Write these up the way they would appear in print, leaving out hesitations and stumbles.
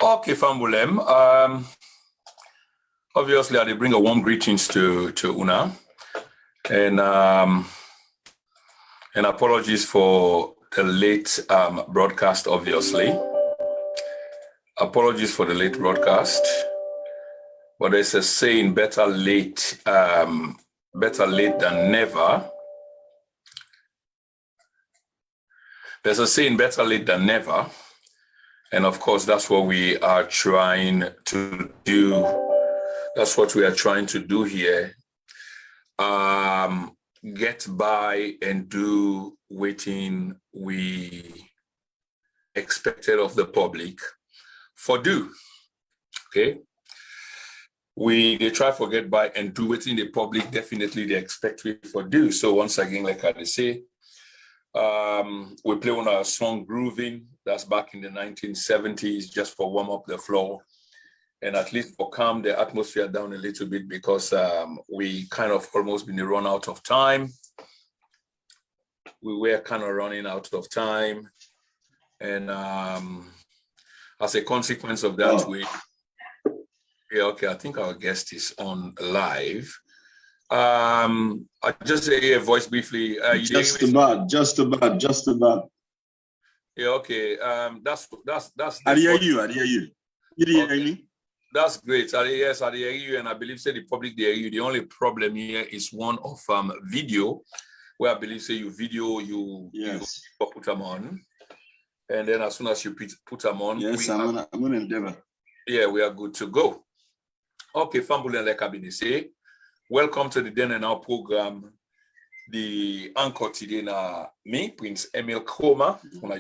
Okay, Fambulem. Obviously, I bring a warm greetings to Una, and apologies for the late broadcast. Obviously, apologies for the late broadcast. But there's a saying: better late than never. There's a saying: better late than never. And of course, that's what we are trying to do. That's what we are trying to do here. Get by and do waiting we expected of the public for do. Okay. They try to get by and do waiting the public, definitely they expect we for do. So once again, like I say, we play on our song Grooving. That's back in the 1970s, just for warm up the floor and at least for calm the atmosphere down a little bit, because we kind of almost been run out of time. We were kind of running out of time. And as a consequence of that, I think our guest is on live. I just say a voice briefly. Just about. Yeah, okay. That's. I hear you. You hear me? That's great. Yes, I hear you, and I believe say the public they hear you. The only problem here is one of video, where I believe say you video you put them on, and then as soon as you put them on, I'm gonna endeavor. Yeah, we are good to go. Okay, Fambule like I've been say. Welcome to the Then and Now program. The anchor today na me, Prince Emil Koma, one of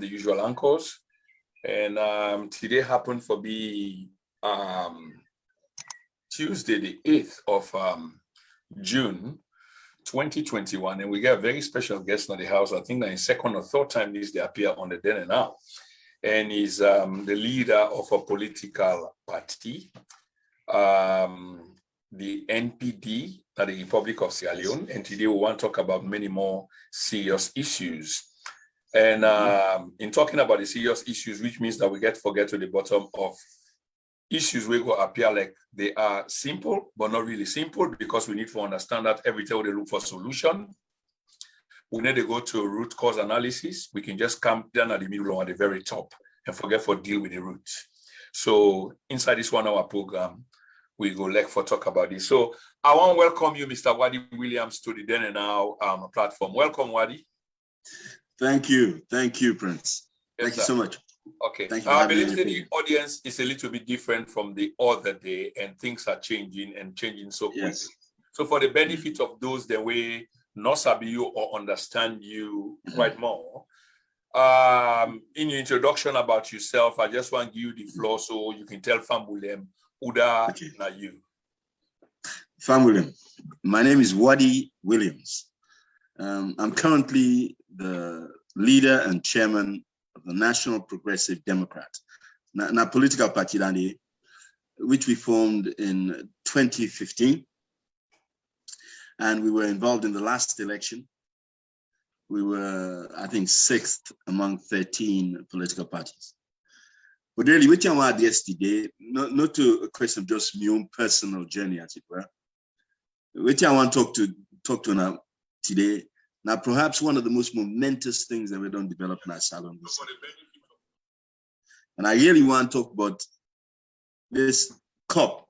the usual anchors. And today happened to be Tuesday, the 8th of June, 2021. And we got a very special guest in the house. I think that in second or third time they appear on the Then and Now. And he's the leader of a political party. The NPD, the Republic of Sierra Leone, and today we want to talk about many more serious issues. And in talking about the serious issues, which means that we get to the bottom of issues we go appear like they are simple, but not really simple, because we need to understand that every time we look for solution, we need to go to root cause analysis. We can just come down at the middle or at the very top and forget for deal with the root. So inside this 1 hour program, we go for talk about this. So I want to welcome you, Mr. Wadi Williams, to the Then and Now platform. Welcome, Wadi. Thank you, Prince. Yes, Thank you so much. Okay. I believe that the audience is a little bit different from the other day, and things are changing so quickly. Yes. So for the benefit of those that we not sabi you or understand you quite more, in your introduction about yourself, I just want to give you the floor so you can tell Fambulem Uda na you. Fambulem, my name is Wadi Williams. I'm currently the leader and chairman of the National Progressive Democrats, a political party which we formed in 2015. And we were involved in the last election. We were, I think, 6th among 13 political parties. But really, which I want yesterday, not to a question of just my own personal journey, as it were. Which I want to talk to now today. Now, perhaps one of the most momentous things that we don't develop in our salon. And I really want to talk about this COPPP.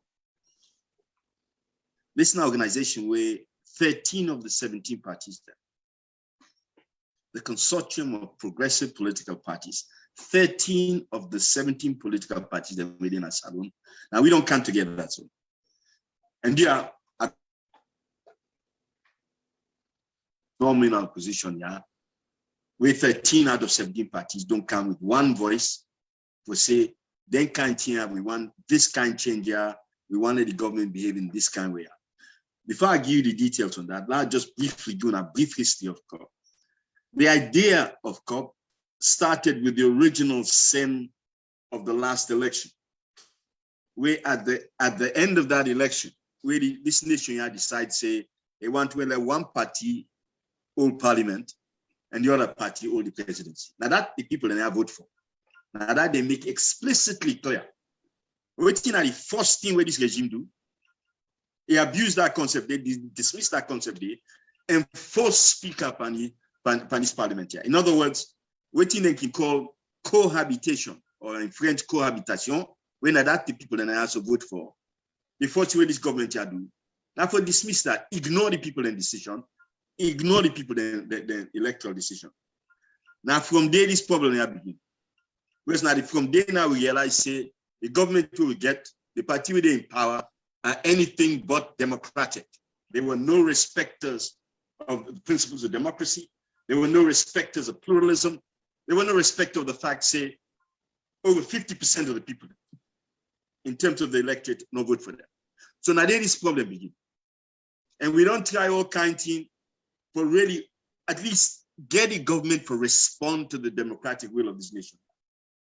This is an organization where 13 of the 17 parties there, the Consortium of Progressive Political Parties, 13 of the 17 political parties that are within our salon. Now, we don't come together that way. And they are a nominal position, where 13 out of 17 parties don't come with one voice. We say, then can't here, we want this kind of change here. We wanted the government behave in this kind of way. Before I give you the details on that, I'll just briefly do a brief history of COPPP. The idea of COPPP started with the original sin of the last election, where at the end of that election, where this nation had decided, say, they want to elect one party hold parliament and the other party hold the presidency. Now that the people then have vote for. Now that they make explicitly clear. Waiting at the first thing where this regime do, he abused that concept, they dismissed that concept, they enforce speak up and this parliament here. In other words, waiting they can call cohabitation, or in French cohabitation, when that the people then also vote for. The first way this government here do. Now for dismiss that, ignore the people in decision, ignore the people in the electoral decision. Now from there, this problem here begin. Whereas now from there now we realize say the government will get, the party with in power are anything but democratic. There were no respecters of the principles of democracy. There were no respecters of pluralism. There were no respect of the fact, say, over 50% of the people in terms of the electorate no vote for them. So now there this problem begin. And we don't try all kinds of things for really at least get the government to respond to the democratic will of this nation.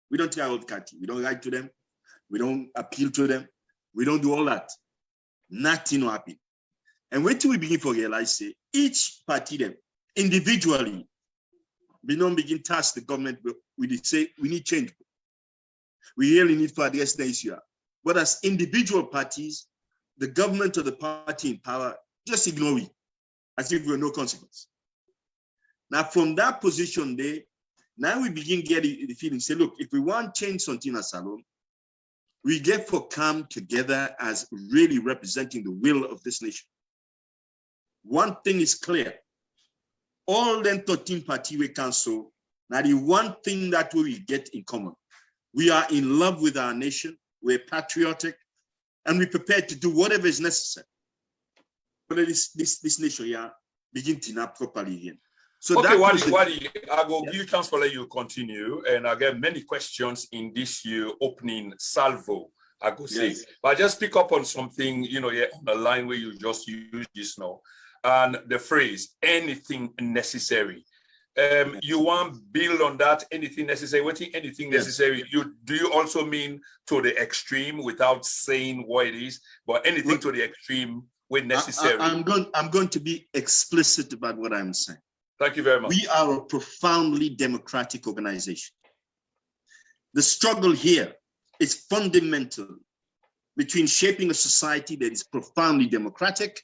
We don't try all kinds of things. We don't write to them. We don't appeal to them. We don't do all that. Nothing will happen. And wait till we begin to realize, say, each party them individually, we don't begin to task the government, we say we need change. We really need to address the issue. But as individual parties, the government or the party in power just ignore it as if we have no consequence. Now, from that position there, now we begin getting the feeling, say, look, if we want to change something as Salon, we get to come together as really representing the will of this nation. One thing is clear. All them 13 party we council, now the one thing that we get in common, we are in love with our nation, we're patriotic, and we're prepared to do whatever is necessary. But this nation here begin to not properly again. So okay, Wadi, I will give you a chance to let you continue, and I get many questions in this year opening salvo. I go say, but I just pick up on something, you know, on the line where you just used this now, and the phrase "anything necessary." You want to build on that? Anything necessary? What is anything necessary? Do you also mean to the extreme without saying what it is, but anything to the extreme when necessary? I'm going to be explicit about what I'm saying. Thank you very much. We are a profoundly democratic organization. The struggle here is fundamental between shaping a society that is profoundly democratic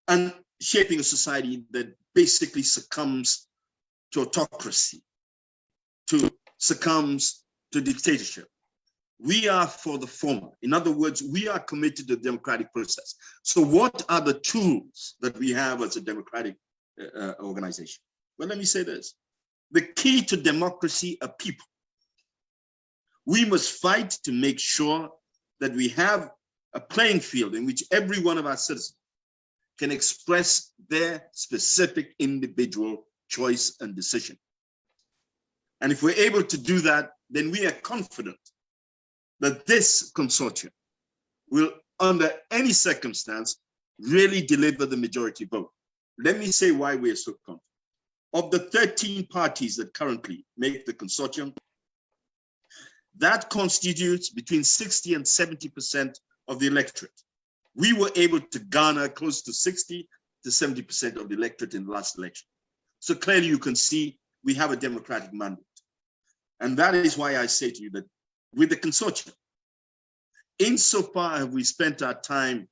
and shaping a society that basically succumbs to autocracy, succumbs to dictatorship. We are for the former. In other words, we are committed to the democratic process. So what are the tools that we have as a democratic organization? Well, let me say this. The key to democracy are people. We must fight to make sure that we have a playing field in which every one of our citizens can express their specific individual choice and decision. And if we're able to do that, then we are confident that this consortium will, under any circumstance, really deliver the majority vote. Let me say why we are so confident. Of the 13 parties that currently make the consortium, that constitutes between 60 and 70% of the electorate. We were able to garner close to 60 to 70% of the electorate in the last election. So clearly you can see we have a democratic mandate. And that is why I say to you that with the consortium, insofar have we spent our time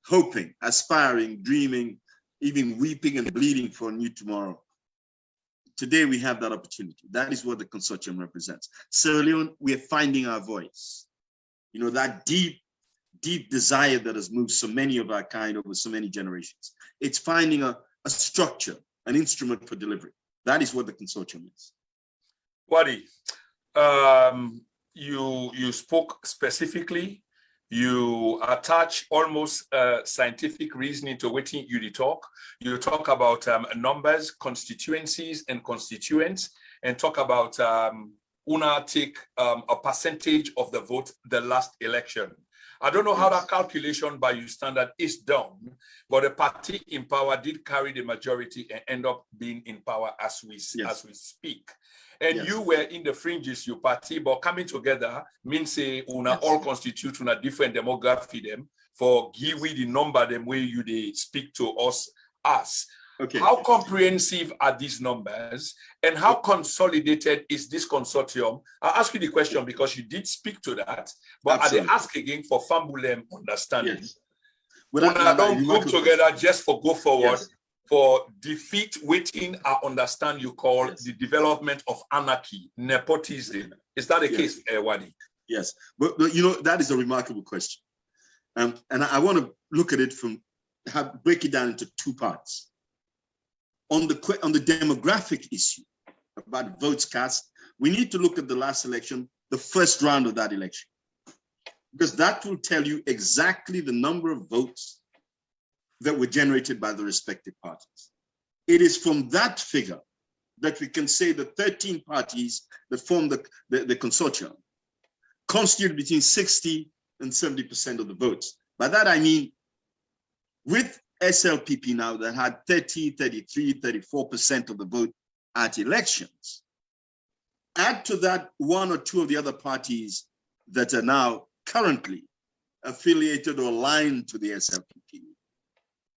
hoping, aspiring, dreaming, even weeping and bleeding for a new tomorrow. Today we have that opportunity. That is what the consortium represents. Sierra Leone, we are finding our voice. You know, that deep desire that has moved so many of our kind over so many generations. It's finding a structure, an instrument for delivery. That is what the consortium is. Wadi, you spoke specifically, you attach almost scientific reasoning to what you talk. You talk about numbers, constituencies and constituents, and talk about UNA take a percentage of the vote the last election. I don't know how that calculation by your standard is done, but the party in power did carry the majority and end up being in power as we speak. And you were in the fringes, your party, but coming together means say una all constitute una different demography them for give we the number them way you they speak to us as. Okay. How comprehensive are these numbers, and how consolidated is this consortium? I'll ask you the question because you did speak to that, but Absolutely. I ask again for Fambulem understanding. Yes. When I don't group together just for go forward, yes. for defeat, waiting, I understand you call yes. the development of anarchy, nepotism. Is that the yes. case, Wadi? Yes, but you know, that is a remarkable question. And I want to look at it break it down into two parts. On the demographic issue about votes cast, we need to look at the last election, the first round of that election, because that will tell you exactly the number of votes that were generated by the respective parties. It is from that figure that we can say the 13 parties that form the consortium constitute between 60 and 70% of the votes. By that I mean, with SLPP now that had 30, 33, 34% of the vote at elections, add to that one or two of the other parties that are now currently affiliated or aligned to the SLPP.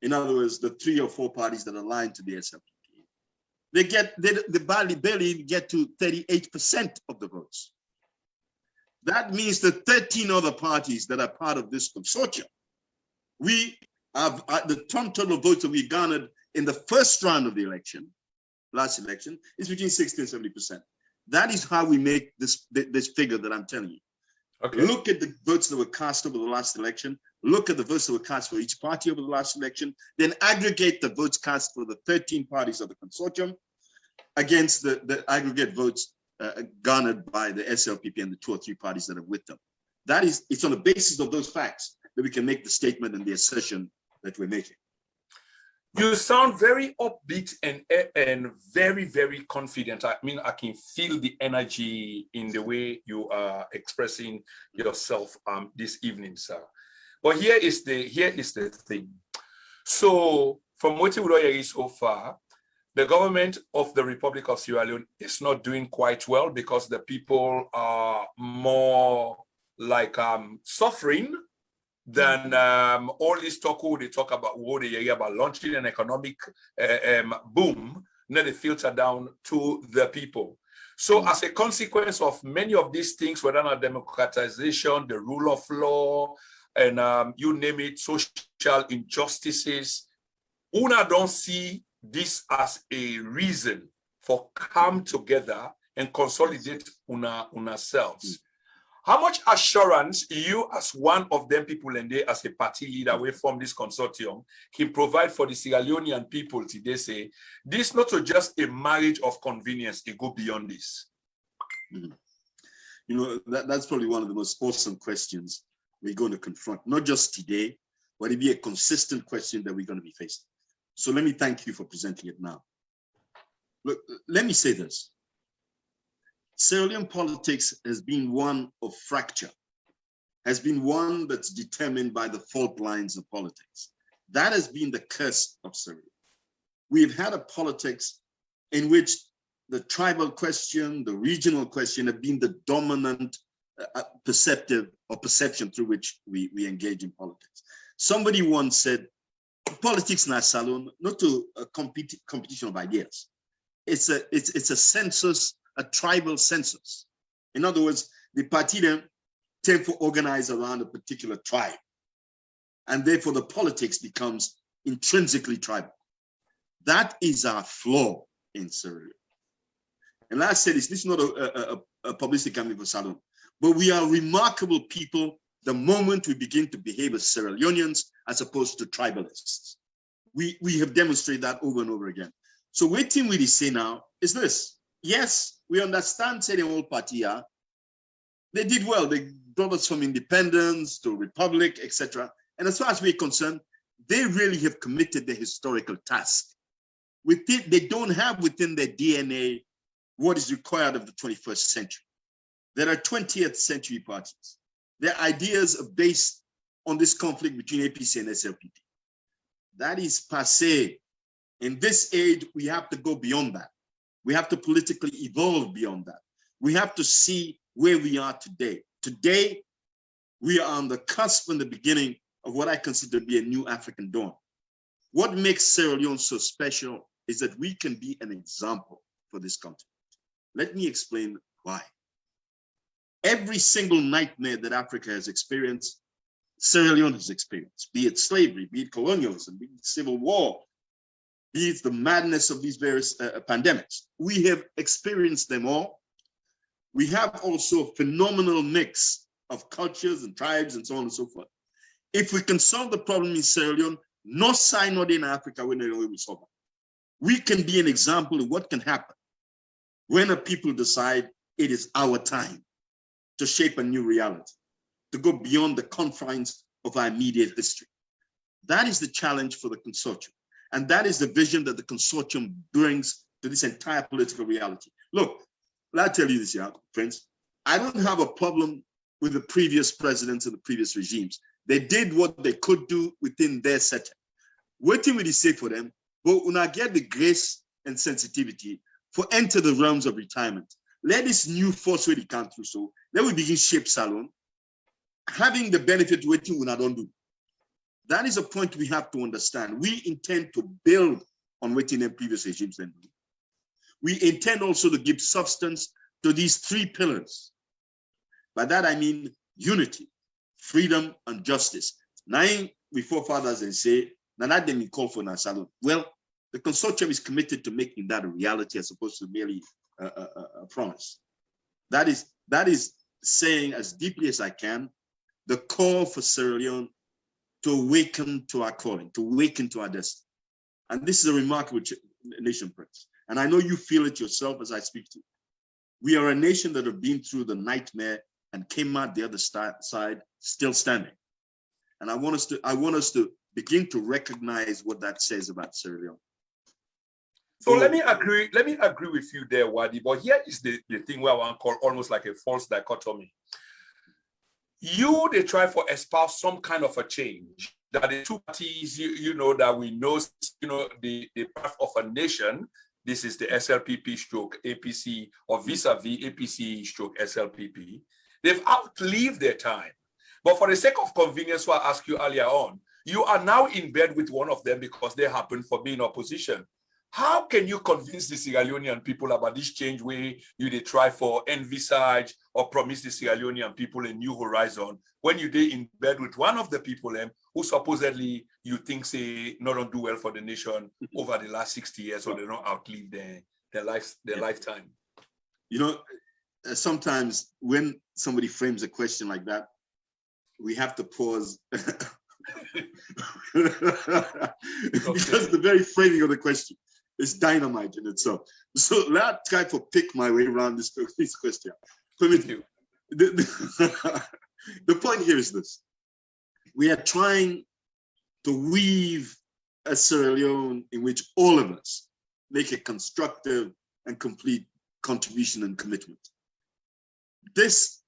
In other words, the 3 or 4 parties that are aligned to the SLPP, they barely get to 38% of the votes. That means the 13 other parties that are part of this consortium, we have the total votes that we garnered in the first round of the election, last election, is between 60 and 70%. That is how we make this figure that I'm telling you. Okay. Look at the votes that were cast over the last election. Look at the votes that were cast for each party over the last election. Then aggregate the votes cast for the 13 parties of the consortium against the aggregate votes garnered by the SLPP and the 2 or 3 parties that are with them. It's on the basis of those facts that we can make the statement and the assertion that we're making. You sound very upbeat and very, very confident. I mean, I can feel the energy in the way you are expressing yourself this evening, sir. But here is the thing. So from what we hear so far, the government of the Republic of Sierra Leone is not doing quite well because the people are more like suffering than all this talk they talk about what they hear about launching an economic boom, then they filter down to the people. So as a consequence of many of these things, whether not democratization, the rule of law, and you name it, social injustices, Una don't see this as a reason for come together and consolidate Una selves. How much assurance you, as one of them people and they as a party leader away from this consortium, can provide for the Sierra Leonean people today say, this not just a marriage of convenience, it go beyond this? You know, that's probably one of the most awesome questions we're going to confront, not just today, but it'll be a consistent question that we're going to be facing. So let me thank you for presenting it now. Look, let me say this. Sierra Leone politics has been one of fracture, has been one that's determined by the fault lines of politics. That has been the curse of Sierra Leone. We've had a politics in which the tribal question, the regional question have been the dominant perception through which we engage in politics. Somebody once said, politics na salon, not a competition of ideas. It's a census, a tribal census. In other words, the party then tend to organize around a particular tribe. And therefore the politics becomes intrinsically tribal. That is our flaw in Sierra Leone. And like I said, this is not a publicity campaign for Salon, but we are remarkable people the moment we begin to behave as Sierra Leoneans as opposed to tribalists. We have demonstrated that over and over again. So what thing we say now is this. Yes, we understand say the whole party are. They did well. They brought us from independence to republic, etc. And as far as we're concerned, they really have committed the historical task. They don't have within their DNA what is required of the 21st century. There are 20th century parties. Their ideas are based on this conflict between APC and SLPP. That is passé. In this age, we have to go beyond that. We have to politically evolve beyond that. We have to see where we are today. Today, we are on the cusp and the beginning of what I consider to be a new African dawn. What makes Sierra Leone so special is that we can be an example for this continent. Let me explain why. Every single nightmare that Africa has experienced, Sierra Leone has experienced, be it slavery, be it colonialism, be it civil war, be it the madness of these various pandemics. We have experienced them all. We have also a phenomenal mix of cultures and tribes and so on and so forth. If we can solve the problem in Sierra Leone, no sign not in Africa when we will solve it. We can be an example of what can happen when a people decide it is our time to shape a new reality, to go beyond the confines of our immediate history. That is the challenge for the consortium. And that is the vision that the consortium brings to this entire political reality. Look, I'll tell you this, yeah, friends. I don't have a problem with the previous presidents and the previous regimes. They did what they could do within their setting. Waiting with the say for them, but when I get the grace and sensitivity for enter the realms of retirement, let this new force really come through. So let we begin shape Salon, having the benefit waiting when I don't do. That is a point we have to understand. We intend to build on waiting in previous regimes. We intend also to give substance to these three pillars. By that I mean unity, freedom, and justice. Nine we forefathers and say, "Nana them call for Salon." Well, the consortium is committed to making that a reality as opposed to merely a promise. That is saying as deeply as I can, the call for Sierra Leone to awaken to our calling, to awaken to our destiny. And this is a remarkable nation, Prince. And I know you feel it yourself as I speak to you. We are a nation that have been through the nightmare and came out the other side still standing. And I want us to begin to recognize what that says about Sierra Leone. So let me agree with you there, Wadi. But here is the thing where I want to call almost like a false dichotomy. They try for espouse some kind of a change, that the two parties, that we know, the path of a nation. This is the SLPP stroke APC, or vis-a-vis APC stroke SLPP. They've outlived their time. But for the sake of convenience, what I asked you earlier on, you are now in bed with one of them because they happen for being opposition. How can you convince the Sierra Leonean people about this change where they try for envisage or promise the Sierra Leonean people a new horizon when you did in bed with one of the people who supposedly you think say not do well for the nation over the last 60 years, or they don't outlive their lifetime? Sometimes when somebody frames a question like that, we have to pause because the very framing of the question is dynamite in itself. So let's try to pick my way around this question. Permit you. The point here is this. We are trying to weave a Sierra Leone in which all of us make a constructive and complete contribution and commitment. This,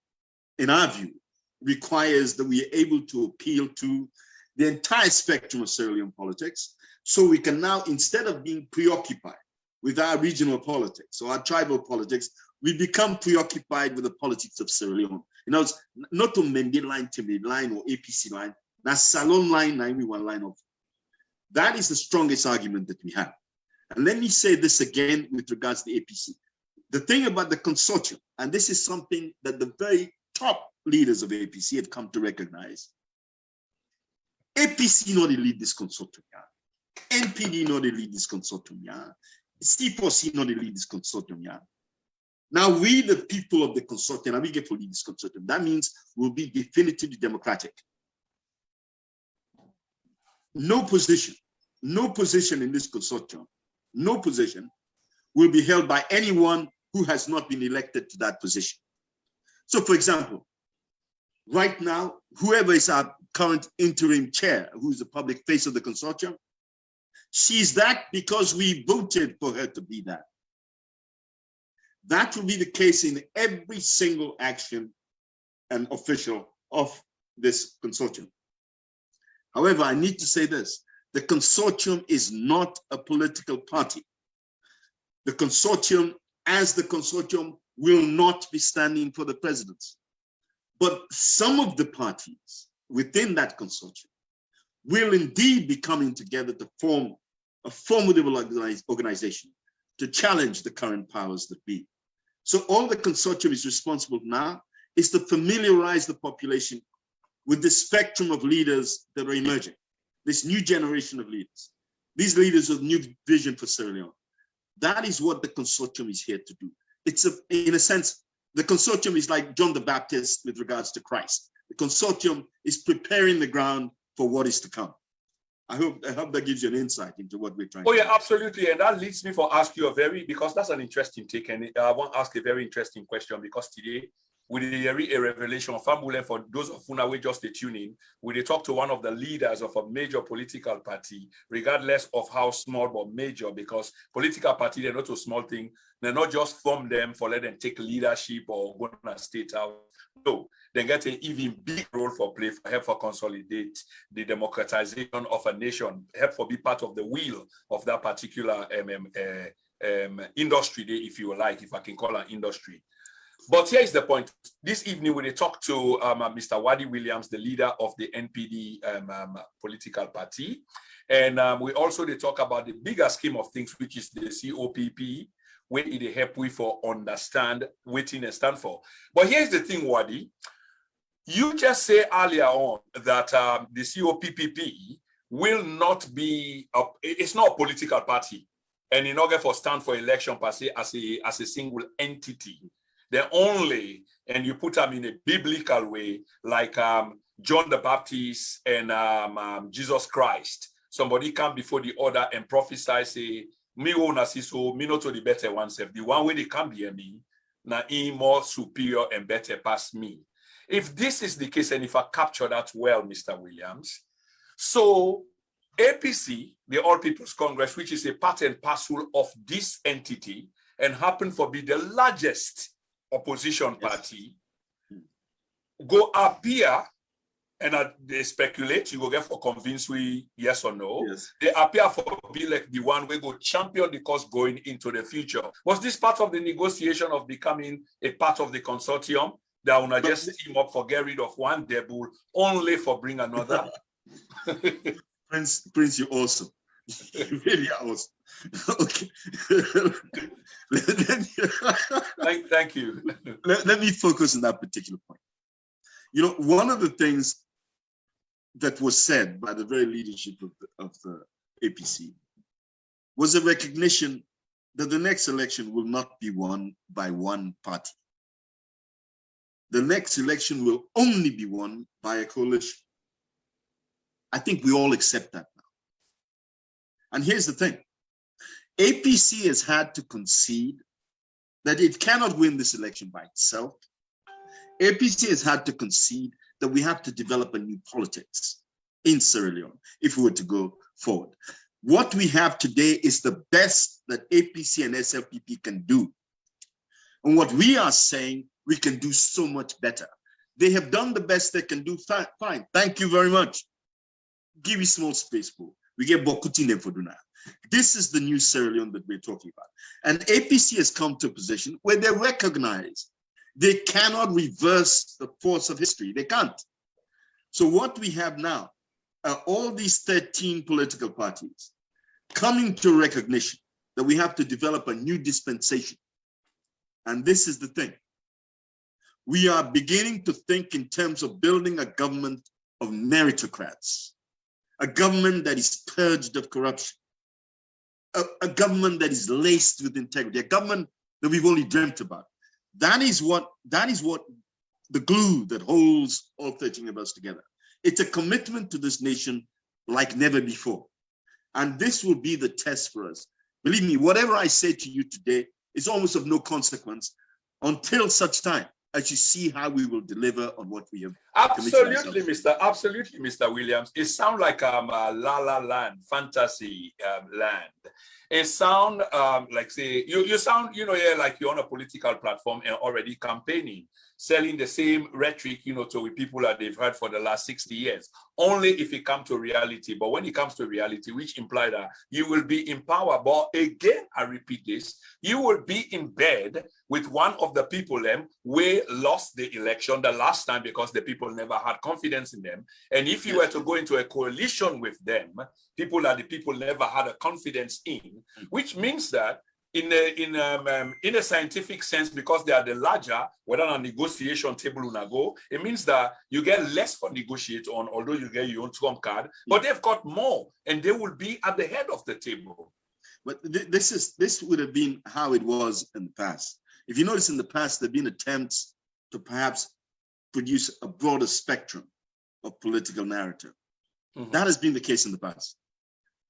in our view, requires that we are able to appeal to the entire spectrum of Sierra Leone politics, so we can now, instead of being preoccupied with our regional politics or our tribal politics, we become preoccupied with the politics of Sierra Leone. It's not to Mende line, Timid line, or APC line, that's Salon line, 911 line of. That is the strongest argument that we have. And let me say this again with regards to the APC. The thing about the consortium, and this is something that the very top leaders of APC have come to recognize, APC not lead this consortium, yeah. NPD not lead this consortium, yeah. CPOC not lead this consortium, yeah. Now we, the people of the consortium, and we get to lead this consortium. That means we'll be definitively democratic. No position in this consortium, no position will be held by anyone who has not been elected to that position. So for example, right now, whoever is our current interim chair, who's the public face of the consortium, she's that because we voted for her to be that. That will be the case in every single action and official of this consortium. However, I need to say this, the consortium is not a political party. The consortium, as the consortium, will not be standing for the presidency. But some of the parties within that consortium will indeed be coming together to form a formidable organization to challenge the current powers that be. So all the consortium is responsible now is to familiarize the population with the spectrum of leaders that are emerging, this new generation of leaders, these leaders with new vision for Sierra Leone. That is what the consortium is here to do. It's in a sense, the consortium is like John the Baptist with regards to Christ. The consortium is preparing the ground for what is to come. I hope that gives you an insight into what we're trying to do. Oh yeah, absolutely. And that leads me to ask you because that's an interesting take. And I want to ask a very interesting question, because today, with a revelation of Fambulen, for those of whom are just tuning, we talk to one of the leaders of a major political party, regardless of how small or major, because political party, they're not a small thing. They're not just form them for let them take leadership or go on a state house. No, they get an even big role for play for help for consolidate the democratization of a nation, help for be part of the wheel of that particular industry, if you like, if I can call it industry. But here is the point. This evening, we talk to Mr. Wadi Williams, the leader of the NPD political party. And we also talk about the bigger scheme of things, which is the COPPP, where it help we for understand what it stand for. But here's the thing, Wadi. You just say earlier on that the COPPP will not be, it's not a political party. And in order for stand for election per se as a single entity. They're only, and you put them in a biblical way, like John the Baptist and Jesus Christ. Somebody come before the other and prophesy, say, me own so me not to the better oneself. The one way they come near me, na he more superior and better past me. If this is the case, and if I capture that well, Mr. Williams, so APC, the All People's Congress, which is a part and parcel of this entity, and happen to be the largest opposition party, go appear, and they speculate, you go get for convince we yes or no. Yes. They appear for be like the one we go champion the cause going into the future. Was this part of the negotiation of becoming a part of the consortium that will just team up for get rid of one devil only for bring another? Prince, you're awesome. You really are awesome. Okay. Thank you. Let me focus on that particular point. You know, one of the things that was said by the very leadership of the APC was a recognition that the next election will not be won by one party. The next election will only be won by a coalition. I think we all accept that now. And here's the thing. APC has had to concede that it cannot win this election by itself. APC has had to concede that we have to develop a new politics in Sierra Leone if we were to go forward. What we have today is the best that APC and SLPP can do. And what we are saying, we can do so much better. They have done the best they can do. Fine. Thank you very much. Give me small space, bro. We get Bokutine for Duna. This is the new Sierra Leone that we're talking about. And APC has come to a position where they recognize they cannot reverse the force of history. They can't. So what we have now are all these 13 political parties coming to recognition that we have to develop a new dispensation. And this is the thing. We are beginning to think in terms of building a government of meritocrats, a government that is purged of corruption, a government that is laced with integrity, a government that we've only dreamt about. That is what the glue that holds all 13 of us together. It's a commitment to this nation like never before. And this will be the test for us. Believe me, whatever I say to you today is almost of no consequence until such time as you see how we will deliver on what we have. Absolutely, Mr. Williams. It sounds like a la la land, fantasy land. It sounds like say you sound, like you're on a political platform and already campaigning, selling the same rhetoric, to people that they've heard for the last 60 years. Only if it comes to reality. But when it comes to reality, which implies that you will be in power. But again, I repeat this, you will be in bed with one of the people who lost the election the last time because the people people never had confidence in them. And if you were to go into a coalition with them, people that the people never had a confidence in, which means that in a scientific sense, because they are the larger, whether on a negotiation table or go, it means that you get less for negotiate on, although you get your own trump card, but they've got more, and they will be at the head of the table. But this would have been how it was in the past. If you notice, in the past, there have been attempts to perhaps produce a broader spectrum of political narrative. That has been the case in the past.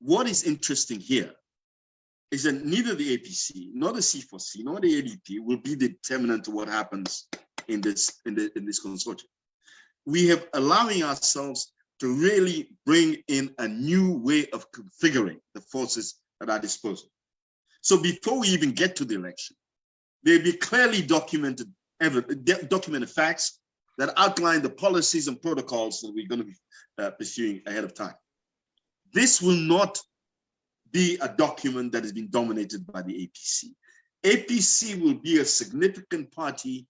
What is interesting here is that neither the APC, nor the C4C, nor the ADP will be determinant to what happens in this consortium. We have allowing ourselves to really bring in a new way of configuring the forces at our disposal. So before we even get to the election, there'll be clearly documented facts that outline the policies and protocols that we're going to be pursuing ahead of time. This will not be a document that has been dominated by the APC. APC will be a significant party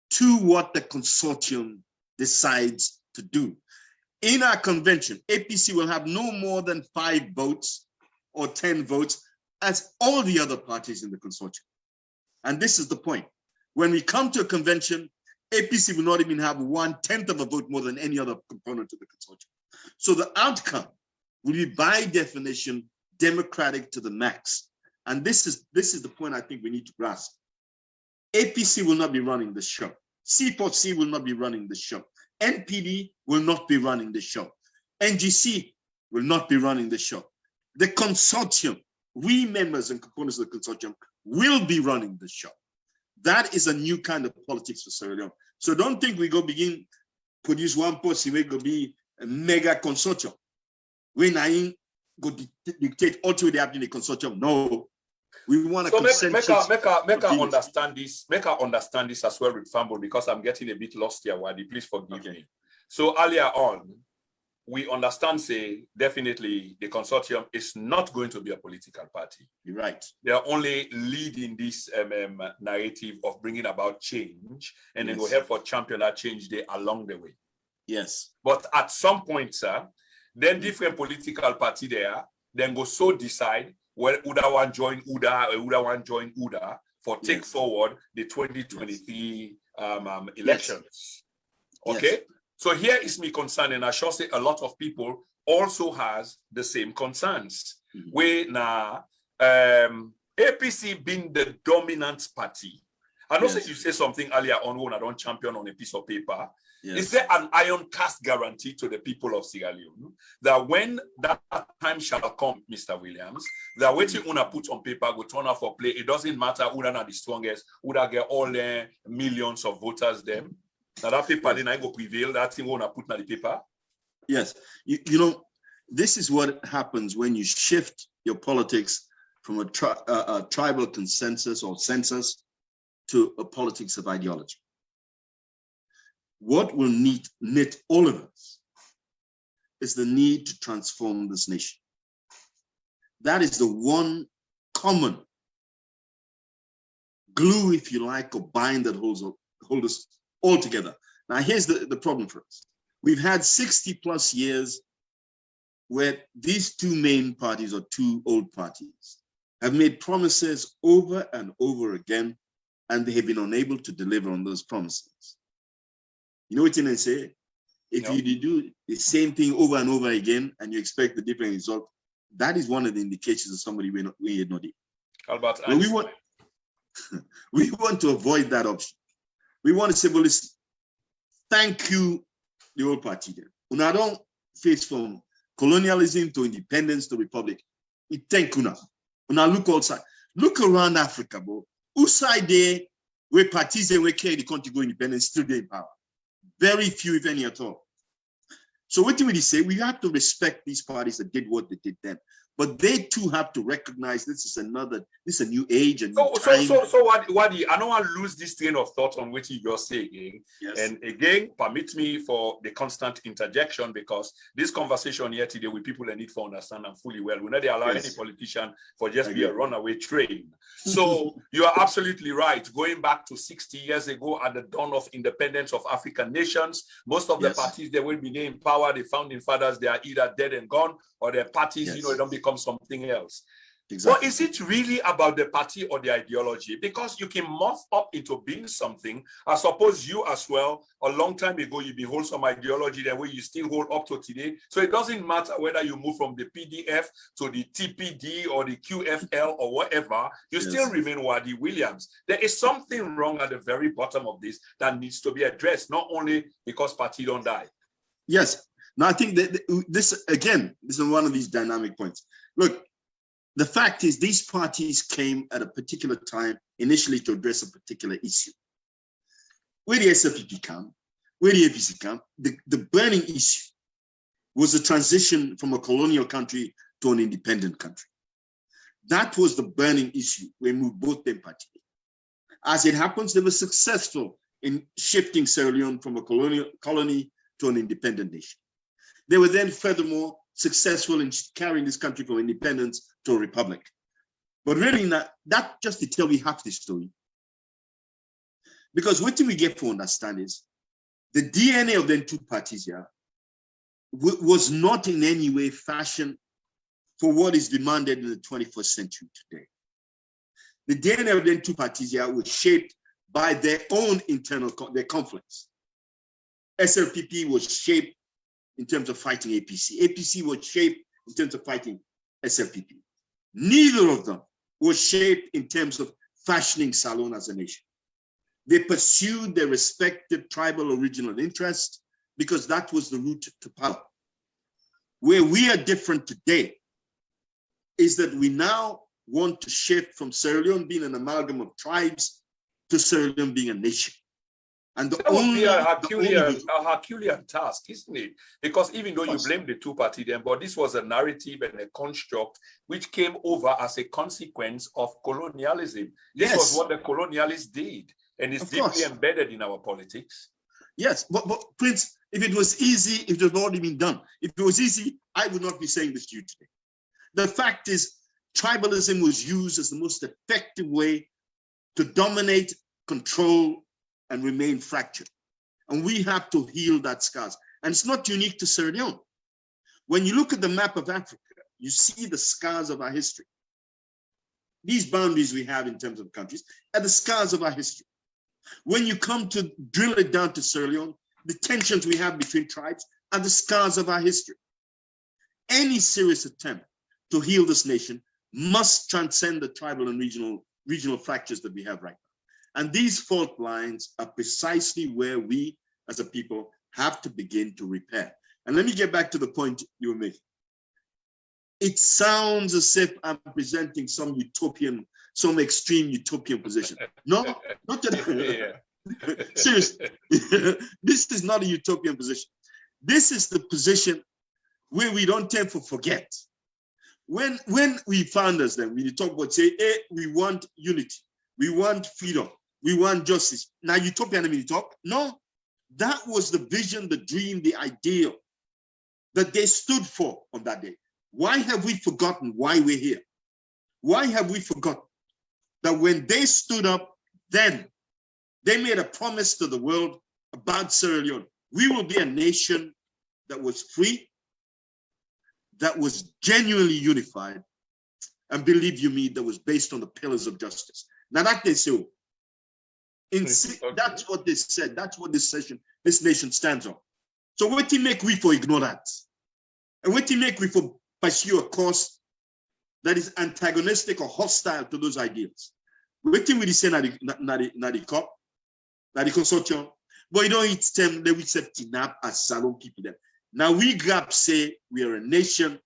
to what the consortium decides to do. In our convention, APC will have no more than 5 votes or 10 votes as all the other parties in the consortium. And this is the point. When we come to a convention, APC will not even have 1/10 of a vote more than any other component of the consortium. So the outcome will be by definition democratic to the max. And this is the point I think we need to grasp. APC will not be running the show. C4C will not be running the show. NPD will not be running the show. NGC will not be running the show. The consortium, we members and components of the consortium, will be running the show. That is a new kind of politics for Sierra Leone. So don't think we go begin produce one policy, we go be a mega consortium. When I go dictate all to the happening in the consortium. No, we want to make her understand this. Make her understand this as well with Famble, because I'm getting a bit lost here, Wadi. Please forgive me. So earlier on, we understand, say, definitely the consortium is not going to be a political party. You're right. They are only leading this narrative of bringing about change, and then we'll help for champion that change there along the way. Yes. But at some point, sir, then different political party there, then go so decide whether Uda one join Uda or Uda one join Uda for take forward the 2023 elections. Okay? Yes. So here is my concern, and I shall say a lot of people also has the same concerns. Where now APC being the dominant party. I know you say something earlier on when I don't champion on a piece of paper. Yes. Is there an iron cast guarantee to the people of Sierra Leone that when that time shall come, Mr. Williams, that what you wanna put on paper will turn out for play? It doesn't matter who are the strongest, who that get all the millions of voters them. Now that paper then I go prevail, that thing wanna put on the paper. Yes, you know, this is what happens when you shift your politics from a tribal consensus or census to a politics of ideology. What will knit all of us is the need to transform this nation. That is the one common glue, if you like, or bind that holds us all together. Now, here's the problem for us. We've had 60 plus years where these two main parties, or two old parties, have made promises over and over again, and they have been unable to deliver on those promises. You know what I say? If you do the same thing over and over again and you expect a different result, that is one of the indications of somebody we had not. Albert, we want to avoid that option. We want to say, well, listen, thank you, the old party. When I don't face from colonialism to independence to republic, we thank you now. When I look outside, look around Africa, bro. Outside there, where parties and where carry the country go independent, still there in power. Very few, if any at all. So what do we say? We have to respect these parties that did what they did then. But they too have to recognize this is a new age, a new time. So Wadi, I don't want to lose this train of thought on which you just say again. Yes. And again, permit me for the constant interjection, because this conversation here today with people that need to understand and fully well, we know they allow any politician for just be a runaway train. So you are absolutely right. Going back to 60 years ago at the dawn of independence of African nations, most of the parties that will be named power, the founding fathers, they are either dead and gone, or their parties, they don't become something else. Exactly. But is it really about the party or the ideology? Because you can morph up into being something. I suppose you as well, a long time ago, you behold some ideology that way you still hold up to today. So it doesn't matter whether you move from the PDF to the TPD or the QFL or whatever, you still remain Wadi Williams. There is something wrong at the very bottom of this that needs to be addressed, not only because party don't die. Yes. Now, I think that this is one of these dynamic points. Look, the fact is these parties came at a particular time initially to address a particular issue. Where the SLPP come, where the APC come, the burning issue was the transition from a colonial country to an independent country. That was the burning issue. We moved both them parties. As it happens, they were successful in shifting Sierra Leone from a colony to an independent nation. They were then furthermore successful in carrying this country from independence to a republic. But really, that just to tell you half the story. Because what we get to understand is the DNA of the two parties here was not in any way fashioned for what is demanded in the 21st century today. The DNA of the two parties here was shaped by their own internal conflicts. SLPP was shaped in terms of fighting APC. APC was shaped in terms of fighting SLPP. Neither of them was shaped in terms of fashioning Salone as a nation. They pursued their respective tribal original interests because that was the route to power. Where we are different today is that we now want to shift from Sierra Leone being an amalgam of tribes to Sierra Leone being a nation. And that would be a Herculean task, isn't it? Because even though you blame the two parties, but this was a narrative and a construct which came over as a consequence of colonialism. This was what the colonialists did, and it's deeply embedded in our politics. Yes, but Prince, if it was easy, if it had already been done, if it was easy, I would not be saying this to you today. The fact is, tribalism was used as the most effective way to dominate, control, and remain fractured. And we have to heal that scars. And it's not unique to Sierra Leone. When you look at the map of Africa, you see the scars of our history. These boundaries we have in terms of countries are the scars of our history. When you come to drill it down to Sierra Leone, the tensions we have between tribes are the scars of our history. Any serious attempt to heal this nation must transcend the tribal and regional fractures that we have right now. And these fault lines are precisely where we as a people have to begin to repair. And let me get back to the point you were making. It sounds as if I'm presenting some extreme utopian position. No, not at all. Seriously, this is not a utopian position. This is the position where we don't tend to forget. When we founders then, when you talk about say, hey, we want unity, we want freedom, we want justice. Now utopia, I mean, you talk? No, that was the vision, the dream, the ideal that they stood for on that day. Why have we forgotten why we're here? Why have we forgotten that when they stood up, then they made a promise to the world about Sierra Leone? We will be a nation that was free, that was genuinely unified, and believe you me, that was based on the pillars of justice. Now that they say, that's what they said. That's what this nation stands on. So what do you make we for ignore that? And what do you make we for pursue a course that is antagonistic or hostile to those ideals? What do we say na the COP, na the consortium? But you don't eat them, they will say tinap as Salone people them. Now we grab say we are a nation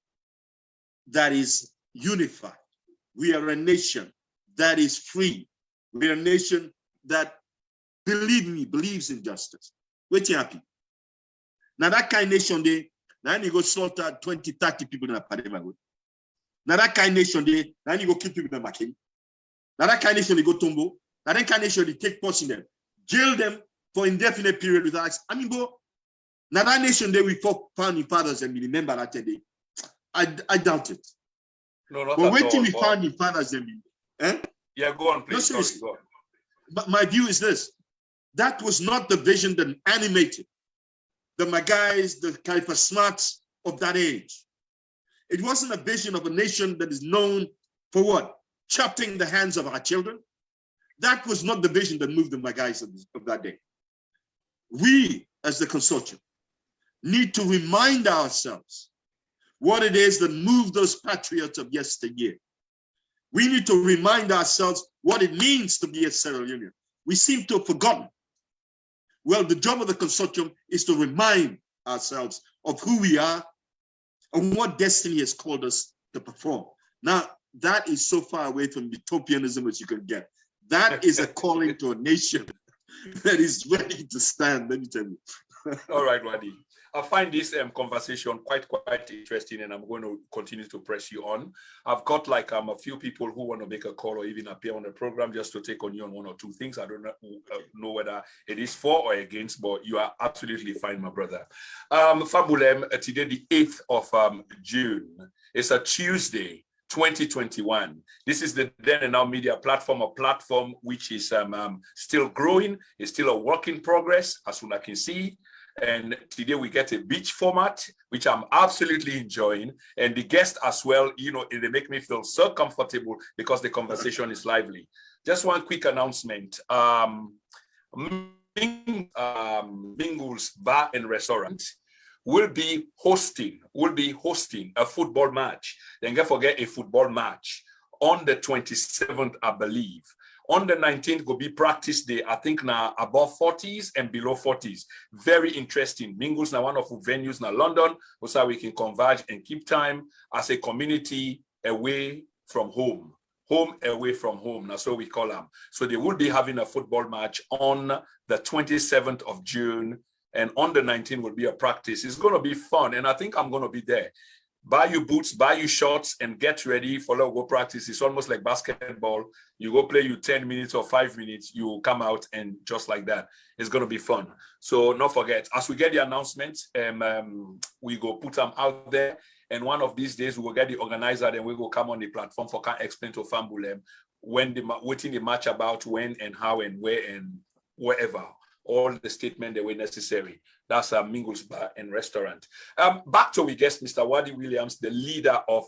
that is unified. We are a nation that is free. We are a nation that, believe me, believes in justice. Wait you happy. Now that kind of nation, now you go slaughter 20, 30 people in a Padema. Now that kind of nation, then you go kill people in Makin. Now that kind of nation, they go tumble. Now that kind of nation, they take post in them, jail them for indefinite period without. I mean, bro, now that nation, they we founding fathers and we remember that day. I doubt it. No, not but at wait till all, we founding fathers and yeah, go on, please. No, sorry, go on. But my view is this: that was not the vision that animated the Magais, the Kaifa Smarts of that age. It wasn't a vision of a nation that is known for what? Chopping the hands of our children. That was not the vision that moved the Magais of that day. We, as the consortium, need to remind ourselves what it is that moved those patriots of yesteryear. We need to remind ourselves what it means to be a Sierra Leonean. We seem to have forgotten. Well, the job of the consortium is to remind ourselves of who we are and what destiny has called us to perform. Now, that is so far away from utopianism as you can get. That is a calling to a nation that is ready to stand, let me tell you. All right, Wadi. I find this conversation quite interesting, and I'm going to continue to press you on. I've got like a few people who want to make a call or even appear on the program just to take on you on one or two things. I don't know whether it is for or against, but you are absolutely fine, my brother. Fabulem, today the 8th of June. It's a Tuesday, 2021. This is the Then and Now Media platform, a platform which is still growing. It's still a work in progress, as soon as I can see. And today we get a beach format, which I'm absolutely enjoying. And the guests as well, you know, they make me feel so comfortable because the conversation is lively. Just one quick announcement. Mingles Bar and Restaurant will be hosting a football match. Then don't forget a football match on the 27th, I believe. On the 19th will be practice day, I think now above 40s and below 40s. Very interesting. Mingles now one of the venues now London, so we can converge and keep time as a community away from home. Home away from home, that's what we call them. So they will be having a football match on the 27th of June, and on the 19th will be a practice. It's going to be fun, and I think I'm going to be there. Buy your boots, buy your shorts, and get ready for go practice. It's almost like basketball. You go play you 10 minutes or 5 minutes, you come out and just like that. It's going to be fun. So don't forget, as we get the announcements, we go put them out there. And one of these days, we will get the organizer and we will come on the platform for can explain to Fambulem when waiting the match about when and how and where and wherever. All the statements that were necessary. That's a Mingles Bar and Restaurant. Back to we guest Mr. Wadi Williams, the leader of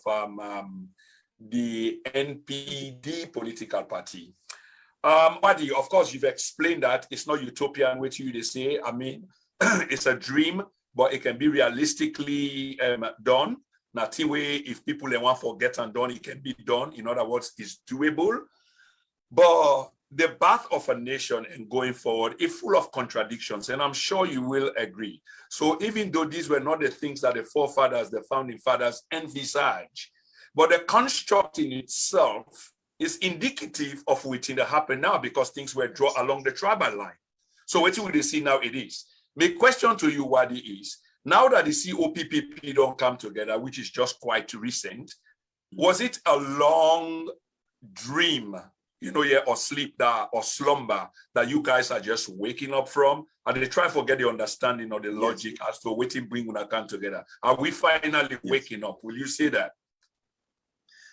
the NPD political party. Wadi, of course, you've explained that it's not utopian, which you say. I mean, it's a dream, but it can be realistically done. Nothing way, if people want to get and done, it can be done. In other words, it's doable. But the birth of a nation and going forward is full of contradictions, and I'm sure you will agree. So even though these were not the things that the forefathers, the founding fathers envisaged, but the construct in itself is indicative of what's to happen now because things were drawn along the tribal line. So what we see now it is. My question to you, Wadi, is now that the COPPP don't come together, which is just quite recent, was it a long dream, you know, yeah, or sleep that or slumber that you guys are just waking up from? And they try to forget the understanding or the logic as to what it bring when I come together. Are we finally waking up? Will you say that?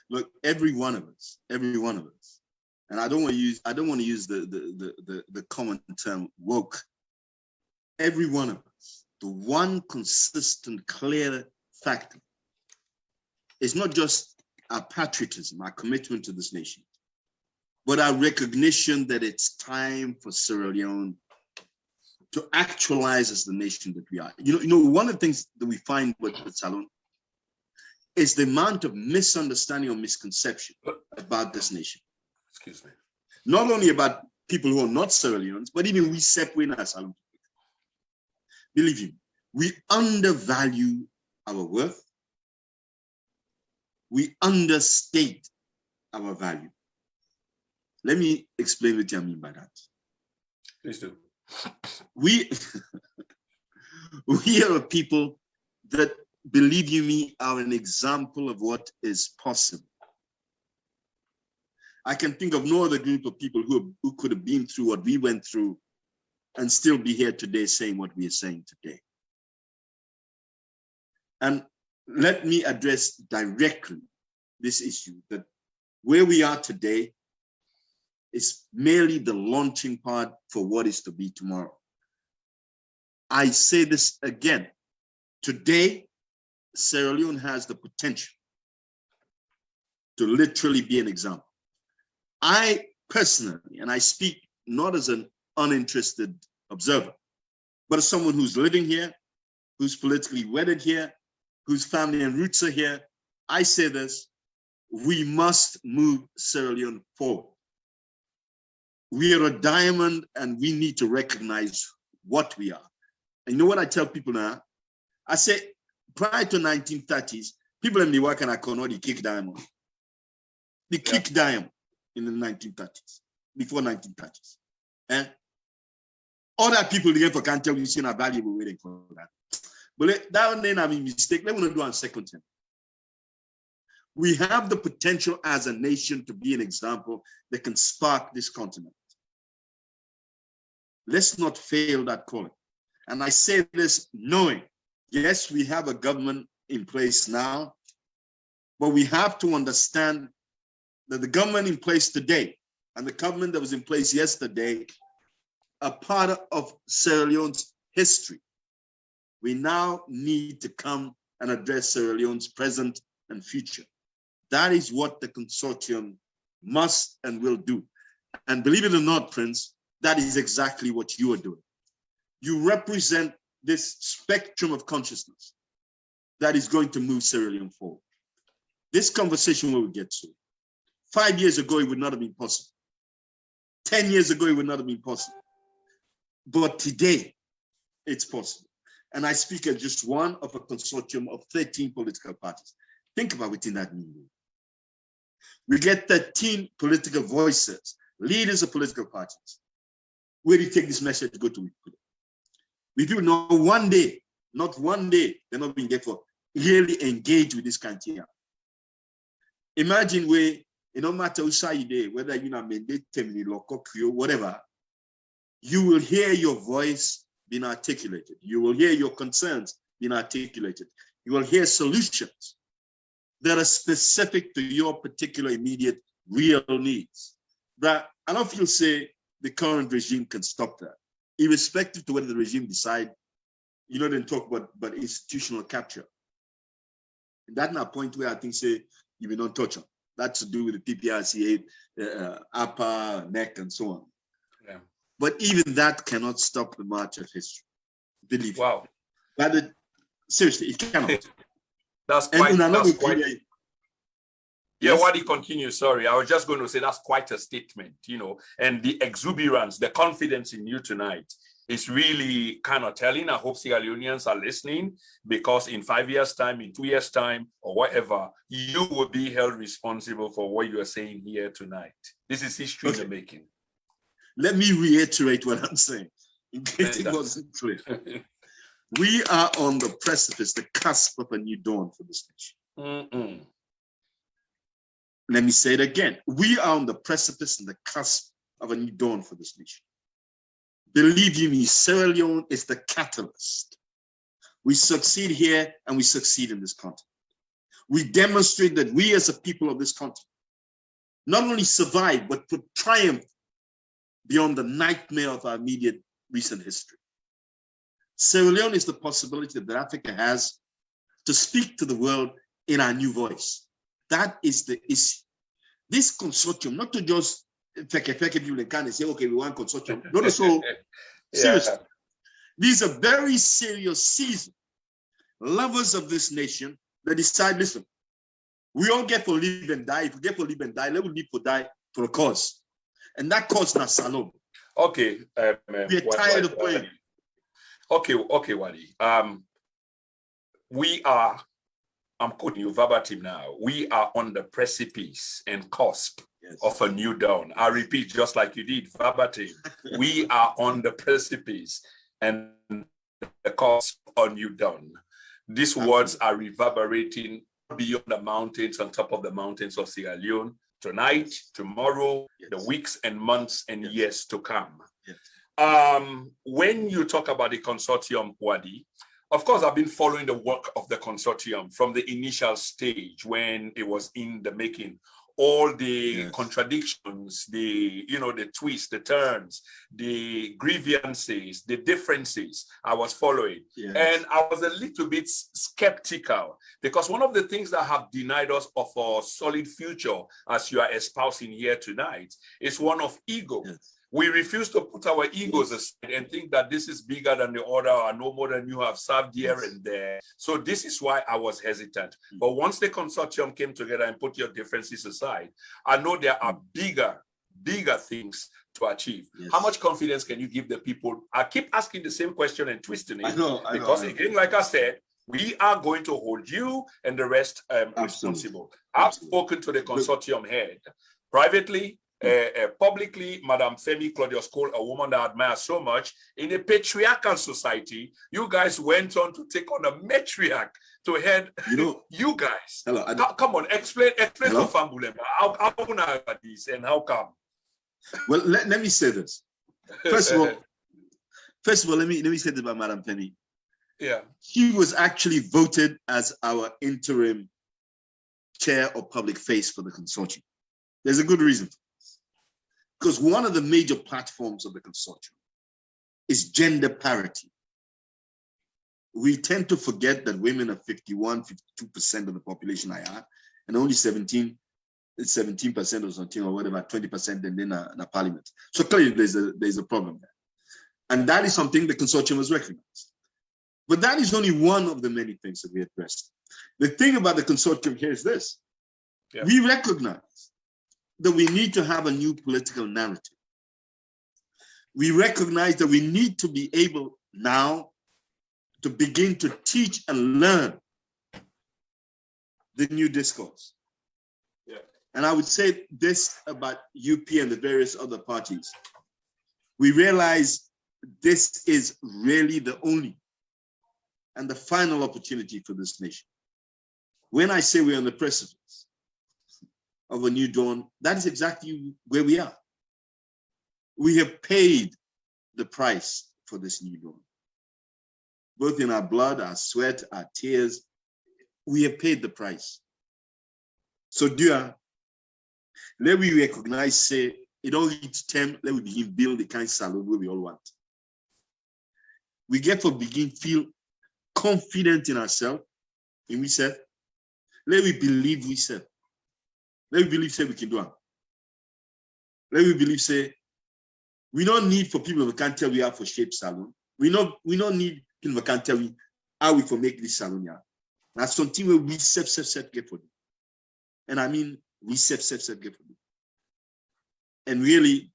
Look, every one of us, and I don't want to use the common term woke. Every one of us, the one consistent, clear factor is not just our patriotism, our commitment to this nation, but our recognition that it's time for Sierra Leone to actualize as the nation that we are. You know, one of the things that we find with Salon is the amount of misunderstanding or misconception about this nation. Excuse me. Not only about people who are not Sierra Leoneans, but even we separate ourselves. Believe me, we undervalue our worth. We understate our value. Let me explain what I mean by that. Please do. We are a people that believe you me, are an example of what is possible. I can think of no other group of people who could have been through what we went through and still be here today saying what we are saying today. And let me address directly this issue, that where we are today is merely the launching pad for what is to be tomorrow. I say this again, today, Sierra Leone has the potential to literally be an example. I personally, and I speak not as an uninterested observer, but as someone who's living here, who's politically wedded here, whose family and roots are here, I say this: we must move Sierra Leone forward. We are a diamond and we need to recognize what we are. And you know what I tell people now? I say, prior to 1930s, people in the work and I call the kick diamond. The kick diamond in the 1930s, before 1930s. And other people again for can't tell you see a valuable waiting for that. But that one then I mean mistake. Let me do on second time. We have the potential as a nation to be an example that can spark this continent. Let's not fail that calling. And I say this knowing, yes, we have a government in place now, but we have to understand that the government in place today and the government that was in place yesterday are part of Sierra Leone's history. We now need to come and address Sierra Leone's present and future. That is what the consortium must and will do. And believe it or not, Prince, that is exactly what you are doing. You represent this spectrum of consciousness that is going to move Sierra Leone forward. This conversation we will get to. 5 years ago, it would not have been possible. 10 years ago, it would not have been possible. But today, it's possible. And I speak as just one of a consortium of 13 political parties. Think about within that meaning. We get 13 political voices, leaders of political parties. Where do you take this message to go to? We do know one day, not one day, they're not being there for really engage with this country. Imagine where, no matter who say you whether you know mandate, whatever, you will hear your voice being articulated. You will hear your concerns being articulated. You will hear solutions that are specific to your particular immediate real needs. But I don't feel say the current regime can stop that. Irrespective to whether the regime decide, then talk about institutional capture. And that's not a point where I think say you will not touch on. That's to do with the PPRCA, APA, NEC, and so on. Yeah. But even that cannot stop the march of history. Believe me. Wow. But seriously, it cannot. That's quite. Yeah, yes. Wadi, continue. Sorry, I was just going to say that's quite a statement, and the exuberance, the confidence in you tonight is really kind of telling. I hope Sierra Leoneans are listening, because in 5 years' time, in 2 years' time, or whatever, you will be held responsible for what you are saying here tonight. This is history in the making. Let me reiterate what I'm saying, in case it wasn't clear. We are on the precipice, the cusp of a new dawn for this nation. Let me say it again. We are on the precipice and the cusp of a new dawn for this nation. Believe you me, Sierra Leone is the catalyst. We succeed here and we succeed in this continent. We demonstrate that we as a people of this continent not only survive, but could triumph beyond the nightmare of our immediate recent history. Sierra Leone is the possibility that Africa has to speak to the world in our new voice. That is the issue. This consortium, not to just fake people can say, okay, we want consortium. Not so seriously. These are very serious, seasoned lovers of this nation that decide, listen, we all get for live and die. If we get for live and die, let us live for die for a cause. And that cause not salon. Okay. We're tired of playing. Okay, Wadi. We are, I'm quoting you verbatim now, we are on the precipice and cusp of a new dawn. I repeat, just like you did, verbatim. We are on the precipice and the cusp of a new dawn. These words are reverberating beyond the mountains, on top of the mountains of Sierra Leone, tonight, tomorrow, the weeks and months and years to come. When you talk about the consortium, Wadi, of course, I've been following the work of the consortium from the initial stage when it was in the making. All the contradictions, the twists, the turns, the grievances, the differences I was following. And I was a little bit skeptical because one of the things that have denied us of a solid future, as you are espousing here tonight, is one of ego. We refuse to put our egos aside and think that this is bigger than the other or no more than you have served here and there. So this is why I was hesitant. But once the consortium came together and put your differences aside, I know there are bigger things to achieve. How much confidence can you give the people? I keep asking the same question and twisting it. Because again, like I said, we are going to hold you and the rest responsible. I've spoken to the consortium head privately, publicly. Madam Femi Claudius Cole, a woman that I admire so much, in a patriarchal society, you guys went on to take on a matriarch to head you guys. Come on, explain to Fambulemba how this and how come. Well, let me say this. First of all, let me say this about Madam Femi. She was actually voted as our interim chair or public face for the consortium. There's a good reason for this. Because one of the major platforms of the consortium is gender parity. We tend to forget that women are 52% of the population and only 17% or something, or whatever, 20% and then a parliament. So clearly there's a problem there. And that is something the consortium has recognized. But that is only one of the many things that we addressed. The thing about the consortium here is this. We recognize that we need to have a new political narrative. We recognize that we need to be able now to begin to teach and learn the new discourse. And I would say this about UP and the various other parties. We realize this is really the only and the final opportunity for this nation. When I say we're on the precipice of a new dawn, that is exactly where we are. We have paid the price for this new dawn. Both in our blood, our sweat, our tears, we have paid the price. So, dear, let we recognize, say, it all needs time, let we begin build the kind of salon where we all want. We get to begin feel confident in ourselves, in we said, let we believe we said. Let we believe, say, we can do it. Let we believe, say, we don't need for people who can't tell we are for shape salon. We don't need people who can't tell we how we can make this salon. That's something where we set get for them. And I mean, we set get for them. And really,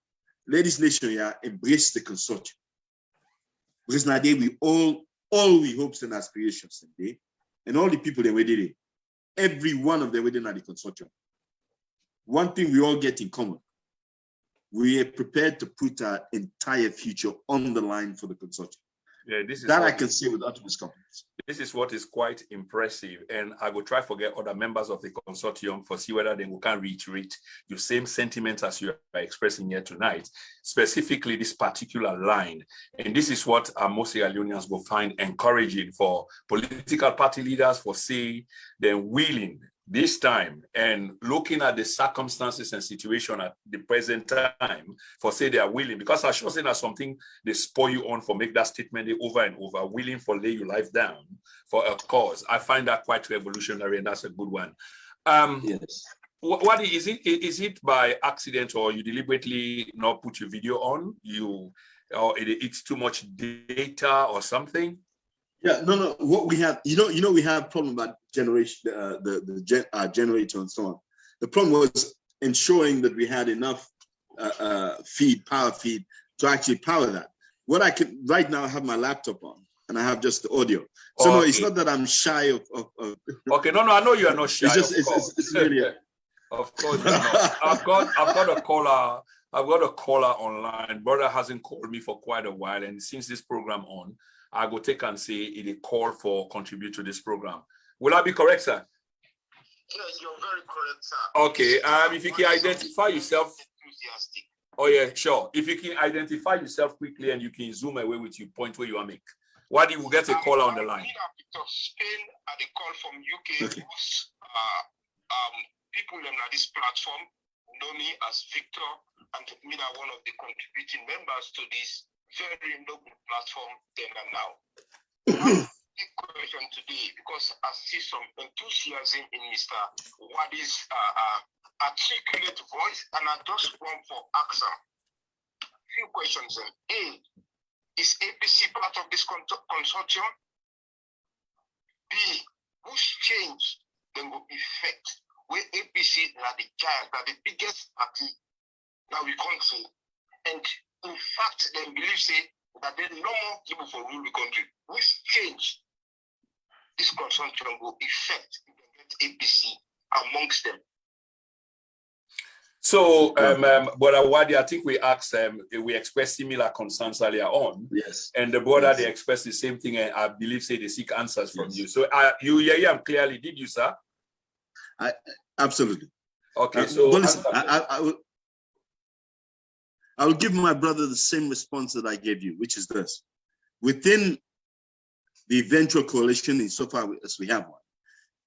let this nation here embrace the consortium. Because now we all we hopes and aspirations today, and all the people that we did it, every one of them within the consortium. One thing we all get in common, we are prepared to put our entire future on the line for the consortium. This is that I can say with utmost confidence. This is what is quite impressive, and I will try to get other members of the consortium for see whether they can reiterate the same sentiments as you are expressing here tonight, specifically this particular line. And this is what most Sierra Leoneans will find encouraging for political party leaders, for say they're willing this time and looking at the circumstances and situation at the present time, for say they are willing, because I sure say that's something they spur you on for make that statement over and over, willing for lay your life down for a cause. I find that quite revolutionary, and that's a good one. Yes. What is it by accident, or you deliberately not put your video on, or it's too much data or something? Yeah, no. What we have, we have a problem about generation, the generator and so on. The problem was ensuring that we had enough power feed to actually power that. What I can right now, I have my laptop on and I have just the audio. So no, it's not that I'm shy of Okay, no, I know you are not shy. It's really. Of course, you're not. I've got a caller. I've got a caller online. Brother hasn't called me for quite a while, and since this program on, I go take and say it a call for contribute to this program. Will I be correct, sir? Yes, you're very correct, sir. Okay. If you can identify yourself. Oh yeah, sure. If you can identify yourself quickly and you can zoom away with your point where you are make. Wadi will get a call on the line. Spain at a call from UK. Okay. People on this platform know me as Victor, and me are one of the contributing members to this very noble platform then and now. Big question today because I see some enthusiasm in Mr. Wadi's articulate voice, and I just want to ask him a few questions. A, is APC part of this consortium? B, whose change then will effect where APC are the giant, are the biggest party that we country, and in fact they believe say that there are no more people for rule the country. Which change this consortium will effect APC amongst them? So, Brother Wadi, I think we asked we expressed similar concerns earlier on. Yes. And the brother, Yes. they expressed the same thing, and I believe say they seek answers from Yes. you. So you hear him clearly, did you, sir? Absolutely. Okay, so but listen, I will give my brother the same response that I gave you, which is this. Within the eventual coalition, insofar as we have one,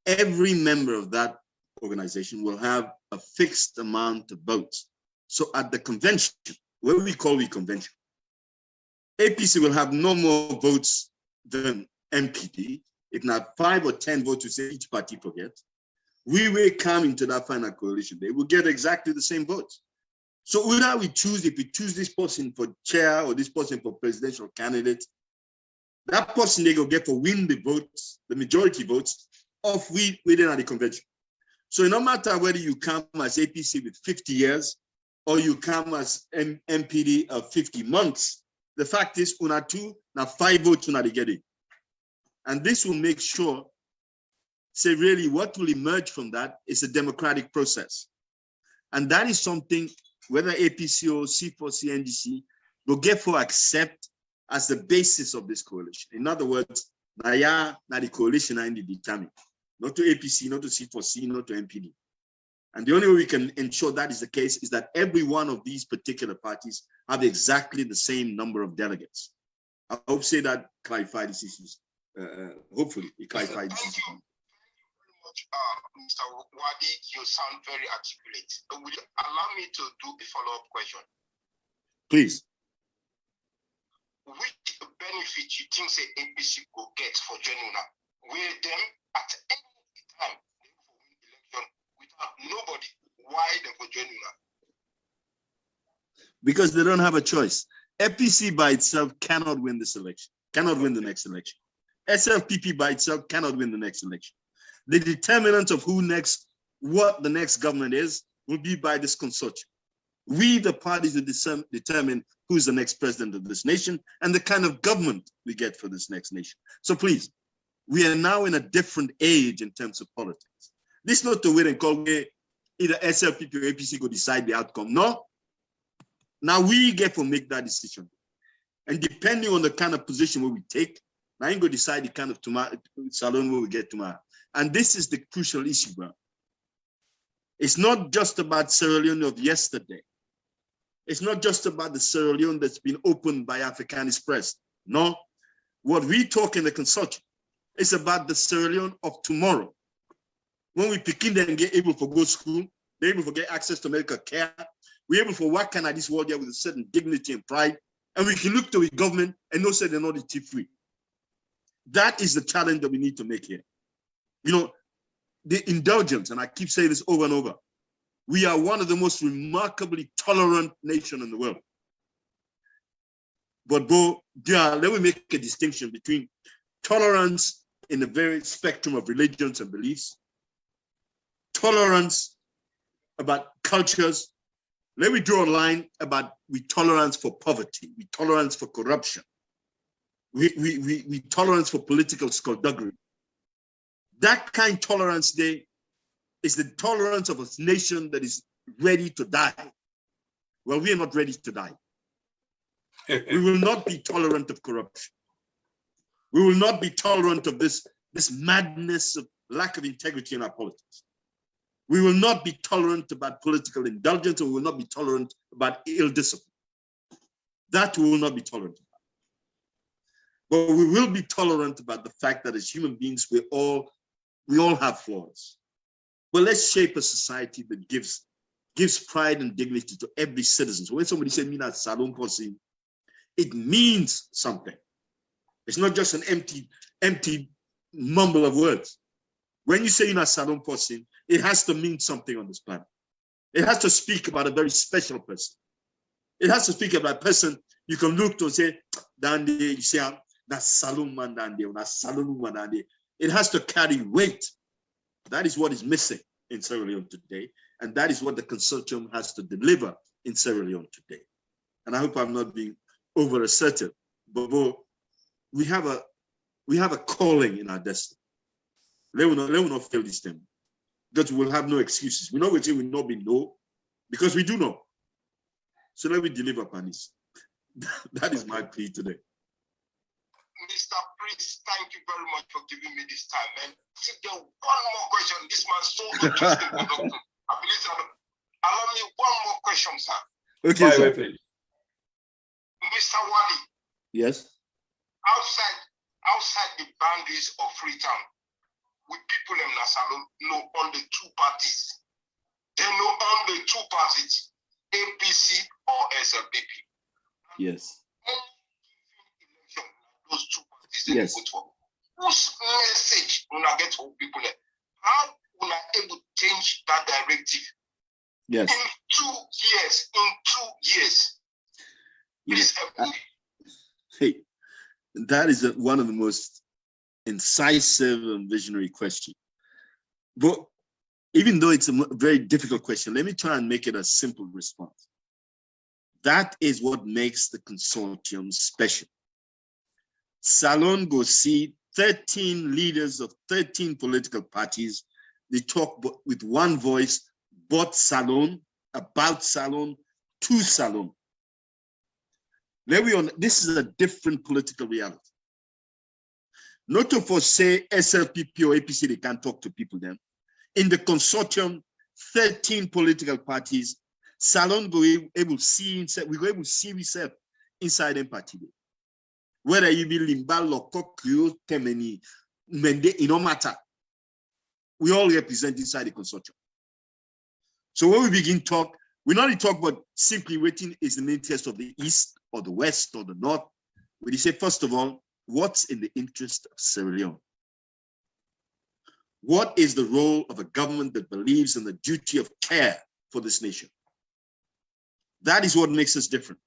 every member of that organization will have a fixed amount of votes. So at the convention, what we call the convention, APC will have no more votes than MPD. If not 5 or 10 votes, to say each party forgets, we will come into that final coalition. They will get exactly the same votes. So whether we choose, if we choose this person for chair or this person for presidential candidate, that person they will get to win the votes, the majority votes of within the convention. So no matter whether you come as APC with 50 years or you come as MPD of 50 months, the fact is, una 2, now 5 votes una they get it. And this will make sure, say really what will emerge from that is a democratic process. And that is something, whether APC or C4C, NDC, will get for accept as the basis of this coalition. In other words, na the coalition are determined. Not to APC, not to C4C, not to MPD. And the only way we can ensure that is the case is that every one of these particular parties have exactly the same number of delegates. I hope say that clarified this issue. Hopefully, it clarified this issue. Thank you very much, Mr. Wadi. You sound very articulate. Would you allow me to do a follow-up question? Please. Which benefit you think say APC will get for Genuna? Where them at any time they will win election without nobody? Why they for Genuna? Because they don't have a choice. APC by itself cannot win this election, cannot win the next election. SLPP by itself cannot win the next election. The determinant of what the next government is, will be by this consortium. We, the parties, will determine who's the next president of this nation and the kind of government we get for this next nation. So please, we are now in a different age in terms of politics. This is not to wait and call where either SLPP or APC go decide the outcome. No. Now we get to make that decision. And depending on the kind of position where we take, now you go decide the kind of salon where we get tomorrow. And this is the crucial issue, bro. It's not just about Sierra Leone of yesterday. It's not just about the Sierra Leone that's been opened by African Express. No, what we talk in the consortium is about the Sierra Leone of tomorrow. When we begin them get able to go to school, they're able to get access to medical care, we're able to work in this world here with a certain dignity and pride, and we can look to the government and not say they're not free. That is the challenge that we need to make here. You know, the indulgence, and I keep saying this over and over, we are one of the most remarkably tolerant nations in the world. But let me make a distinction between tolerance in the very spectrum of religions and beliefs, tolerance about cultures. Let me draw a line about we tolerance for poverty, we tolerance for corruption, we tolerance for political skullduggery. That kind of tolerance there is the tolerance of a nation that is ready to die. Well, we are not ready to die. We will not be tolerant of corruption. We will not be tolerant of this madness of lack of integrity in our politics. We will not be tolerant about political indulgence, or we will not be tolerant about ill discipline. That we will not be tolerant about. But we will be tolerant about the fact that as human beings, we all have flaws. But let's shape a society that gives pride and dignity to every citizen. So when somebody says, "Mina salon posi," it means something. It's not just an empty mumble of words. When you say "Mina salon posi," it has to mean something on this planet. It has to speak about a very special person. It has to speak about a person you can look to and say, "Dande," you say, "Na salon man dande, na salon man dande." It has to carry weight. That is what is missing in Sierra Leone today. And that is what the consortium has to deliver in Sierra Leone today. And I hope I'm not being over assertive, but we have a calling in our destiny. Let me not fail this time, because we'll have no excuses. We know we will not be no, because we do know. So let me deliver upon this. That is my plea today. Mr. Priest, thank you very much for giving me this time. And there one more question. This man's so interesting. I believe that. Allow me one more question, sir. Okay, sir. Mr. Wadi. Yes. Outside the boundaries of Freetown, we people in Nassau know only two parties. They know only two parties, APC or SLPP. Yes. Those two parties, yes. Whose message will I get to people? How will I able to change that directive? Yes. In 2 years. Please help me. Hey, that is one of the most incisive and visionary questions. But even though it's a very difficult question, let me try and make it a simple response. That is what makes the consortium special. Salon go see 13 leaders of 13 political parties. They talk with one voice, about Salon, to Salon. This is a different political reality. Not to forsay SLPP or APC, they can't talk to people then. In the consortium, 13 political parties, Salon go able to see inside, we go able to see ourselves inside them party. Whether you be Limbal or Kokrio, Temeni, Mende, it don't matter. We all represent inside the consortium. So when we begin talk, we not only talk about simply waiting is in the interest of the East or the West or the North. We say, first of all, what's in the interest of Sierra Leone? What is the role of a government that believes in the duty of care for this nation? That is what makes us different.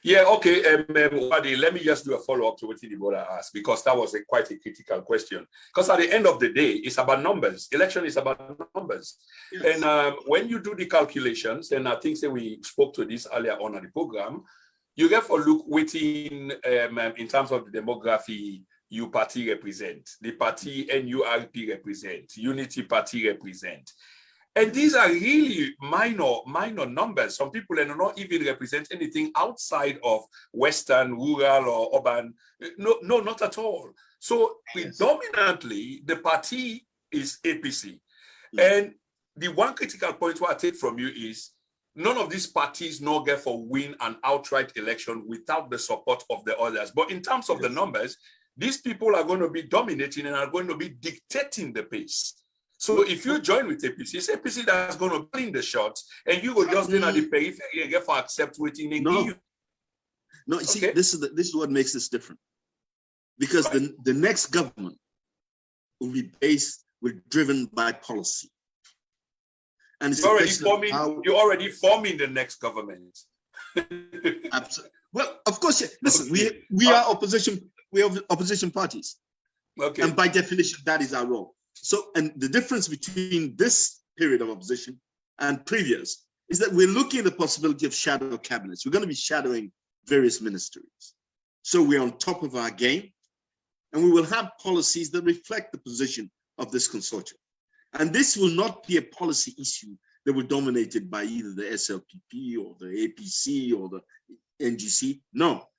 Yeah, okay, Wadi, let me just do a follow-up to what the brother asked, because that was quite a critical question. Because at the end of the day, it's about numbers. Election is about numbers. Yes. And when you do the calculations, and I think that we spoke to this earlier on at the program, you get for look waiting in terms of the demography you party represent, the party NURP represent, Unity Party represent. And these are really minor numbers. Some people do not even represent anything outside of Western, rural, or urban. No, not at all. So predominantly, the party is APC. And the one critical point what I take from you is none of these parties no get for win an outright election without the support of the others. But in terms of the numbers, these people are going to be dominating and are going to be dictating the pace. So if you join with APC, it's APC that's going to clean the shots, and you go just in at the periphery and get for accept waiting and give. No, you see, this is what makes this different. Because the next government will be driven by policy. And it's you're already forming the next government. Absolutely. Well, of course, listen, we are opposition, we have opposition parties. Okay. And by definition, that is our role. So, and the difference between this period of opposition and previous is that we're looking at the possibility of shadow cabinets. We're going to be shadowing various ministries. So we're on top of our game, and we will have policies that reflect the position of this consortium. And this will not be a policy issue that will be dominated by either the SLPP or the APC or the NGC. No,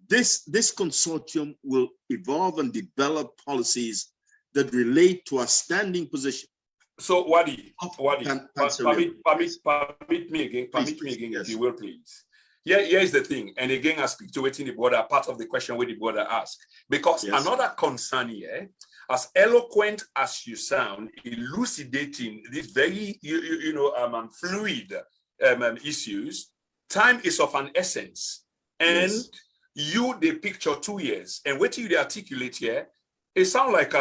this consortium will evolve and develop policies that relate to our standing position. So Wadi, permit me again, yes. if you will, please. Yeah, here's the thing, and again, I speak to it in the border, part of the question where the border asked, because another concern here, as eloquent as you sound, elucidating these very, fluid issues, time is of an essence, and they picture 2 years, and what you articulate here, it sounds like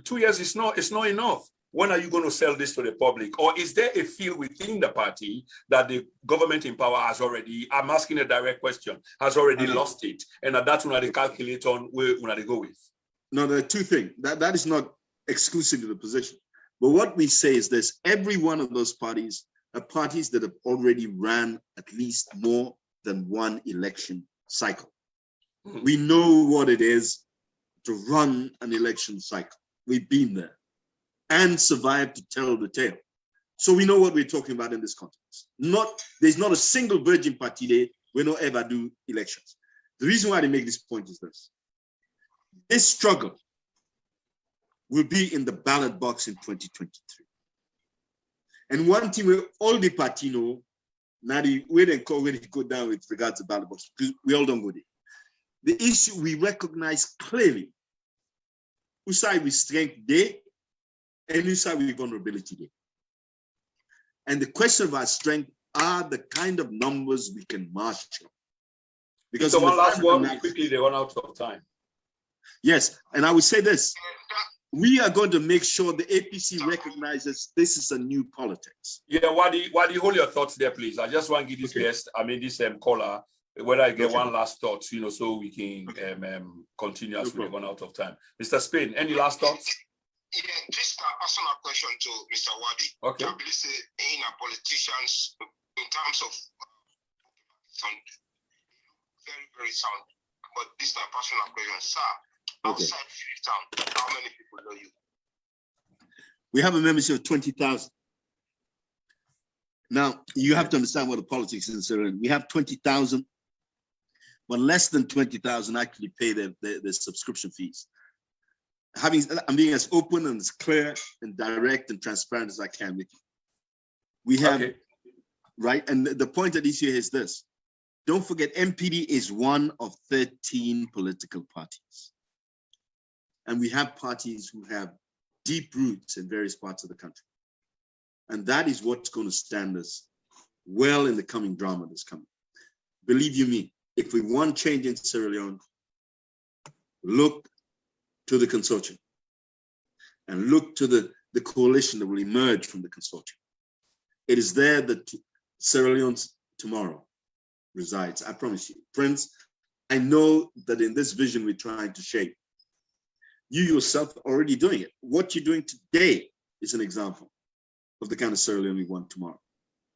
2 years is not enough. When are you going to sell this to the public? Or is there a feel within the party that the government in power has already, I'm asking a direct question, has already lost it, and that's when they calculate on where they go with? No, there are two things. That is not exclusive to the position. But what we say is this: every one of those parties are parties that have already ran at least more than one election cycle. We know what it is to run an election cycle. We've been there and survived to tell the tale. So we know what we're talking about in this context. There's not a single virgin party there we don't ever do elections. The reason why they make this point is this: this struggle will be in the ballot box in 2023. And one thing we all the party know, now the way they go down with regards to ballot box, because we all don't go there. The issue we recognize clearly, whose side we strength there, and whose side we vulnerability there. And the question of our strength are the kind of numbers we can marshal. Because so one last one, quickly they run out of time. Yes, and I would say this: we are going to make sure the APC recognizes this is a new politics. Yeah, Wadi, hold your thoughts there, please. I just want to give this guest, this caller, whether I get one last thought, so we can continue as we run out of time. Mr. Spain, any last thoughts? Yeah, just a personal question to Mr. Wadi. Okay. I believe in our politicians, in terms of sound, very, very sound. But this is a personal question, sir. Outside Freetown, how many people know you? We have a membership of 20,000. Now, you have to understand what the politics is. We have 20,000, but less than 20,000 actually pay their subscription fees. I'm being as open and as clear and direct and transparent as I can with you. We have, right? And the point at issue is this: don't forget, NPD is one of 13 political parties. And we have parties who have deep roots in various parts of the country. And that is what's going to stand us well in the coming drama that's coming. Believe you me, if we want change in Sierra Leone, look to the consortium and look to the coalition that will emerge from the consortium. It is there that Sierra Leone's tomorrow resides, I promise you. Friends, I know that in this vision we're trying to shape, you yourself are already doing it. What you're doing today is an example of the kind of Sierra Leone we want tomorrow.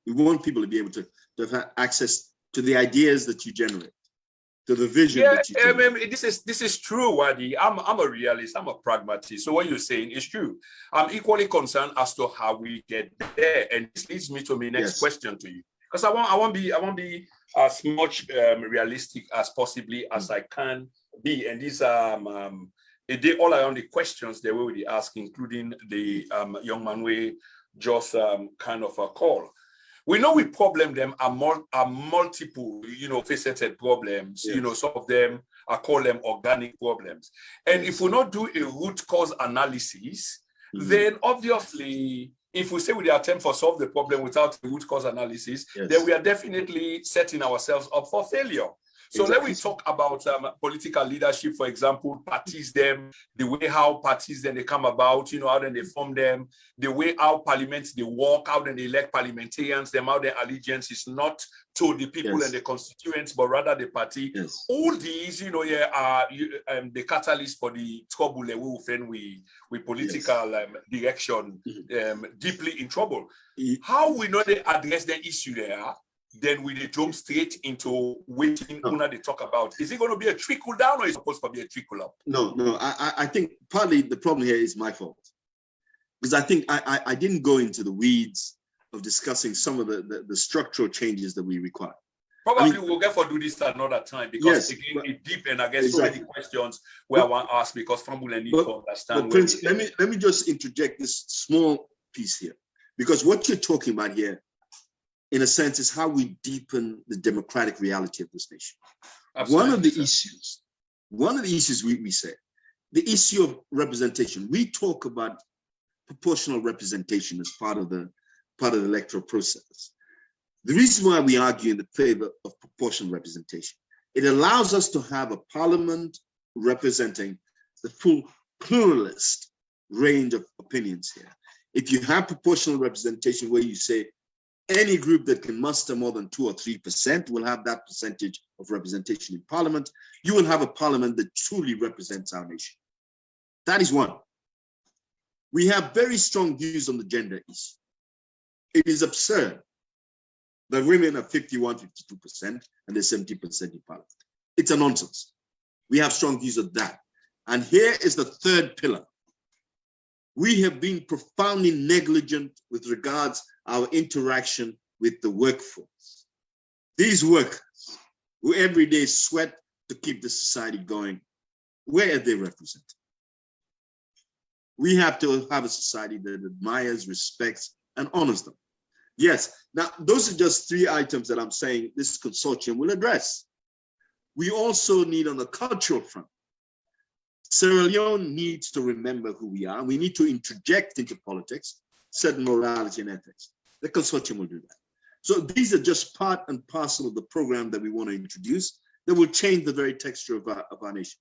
We want people to be able to have access to the ideas that you generate, to the vision that you generate. This is true, Wadi. I'm a realist, I'm a pragmatist. So what you're saying is true. I'm equally concerned as to how we get there. And this leads me to my next question to you. Because I want to be as much realistic as possibly as I can be. And these are they all around the questions they will be asked, including the young man we just kind of a call. We know we problem them are multiple, faceted problems. Yes. Some of them I call them organic problems. And if we not do a root cause analysis, then obviously, if we say we attempt to solve the problem without a root cause analysis, then we are definitely setting ourselves up for failure. So let me talk about political leadership, for example, parties them, the way how parties then they come about, how then they form them, the way how parliaments they work, how then they elect parliamentarians, them how their allegiance is not to the people and the constituents, but rather the party. All these, are the catalyst for the trouble that we will find with political direction deeply in trouble. How we know they address the issue there? Then we jump straight into waiting they talk about. Is it going to be a trickle down or is it supposed to be a trickle up? No. I think partly the problem here is my fault. Because I think I didn't go into the weeds of discussing some of the structural changes that we require. Probably we'll get for do this another time because again it deep and I guess so many questions where I want to ask because Fambula need to understand. But Prince, let me just interject this small piece here, because what you're talking about here, in a sense, is how we deepen the democratic reality of this nation. Absolutely, one of the issues we say, the issue of representation. We talk about proportional representation as part of the electoral process. The reason why we argue in the favor of proportional representation, it allows us to have a parliament representing the full pluralist range of opinions here. If you have proportional representation where you say any group that can muster more than 2 or 3% will have that percentage of representation in parliament, you will have a parliament that truly represents our nation. That is one. We have very strong views on the gender issue. It is absurd that women are 51, 52%, and they're 70% in parliament. It's a nonsense. We have strong views of that. And here is the third pillar. We have been profoundly negligent with regards our interaction with the workforce. These workers who every day sweat to keep the society going, where are they represented? We have to have a society that admires, respects, and honors them. Yes, now those are just 3 items that I'm saying this consortium will address. We also need, on the cultural front, Sierra Leone needs to remember who we are. We need to interject into politics certain morality and ethics. The consortium will do that. So these are just part and parcel of the program that we want to introduce that will change the very texture of our nation.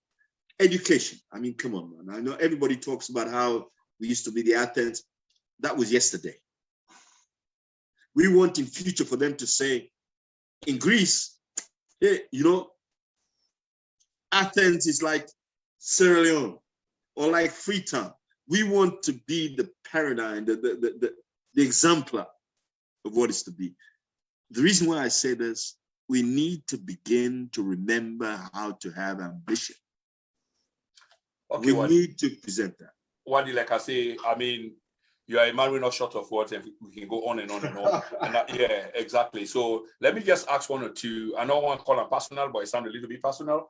Education. I mean, come on, man. I know everybody talks about how we used to be the Athens. That was yesterday. We want in future for them to say, in Greece, hey, you know, Athens is like Sierra Leone or like Freetown. We want to be the paradigm, the exemplar of what is to be. The reason why I say this, we need to begin to remember how to have ambition. Okay, we need to present that. Wadi, like I say, I mean, you are a man with no short of words, and we can go on and on and on. And that, yeah, exactly. So let me just ask 1 or 2. I don't want to call them personal, but it sounds a little bit personal.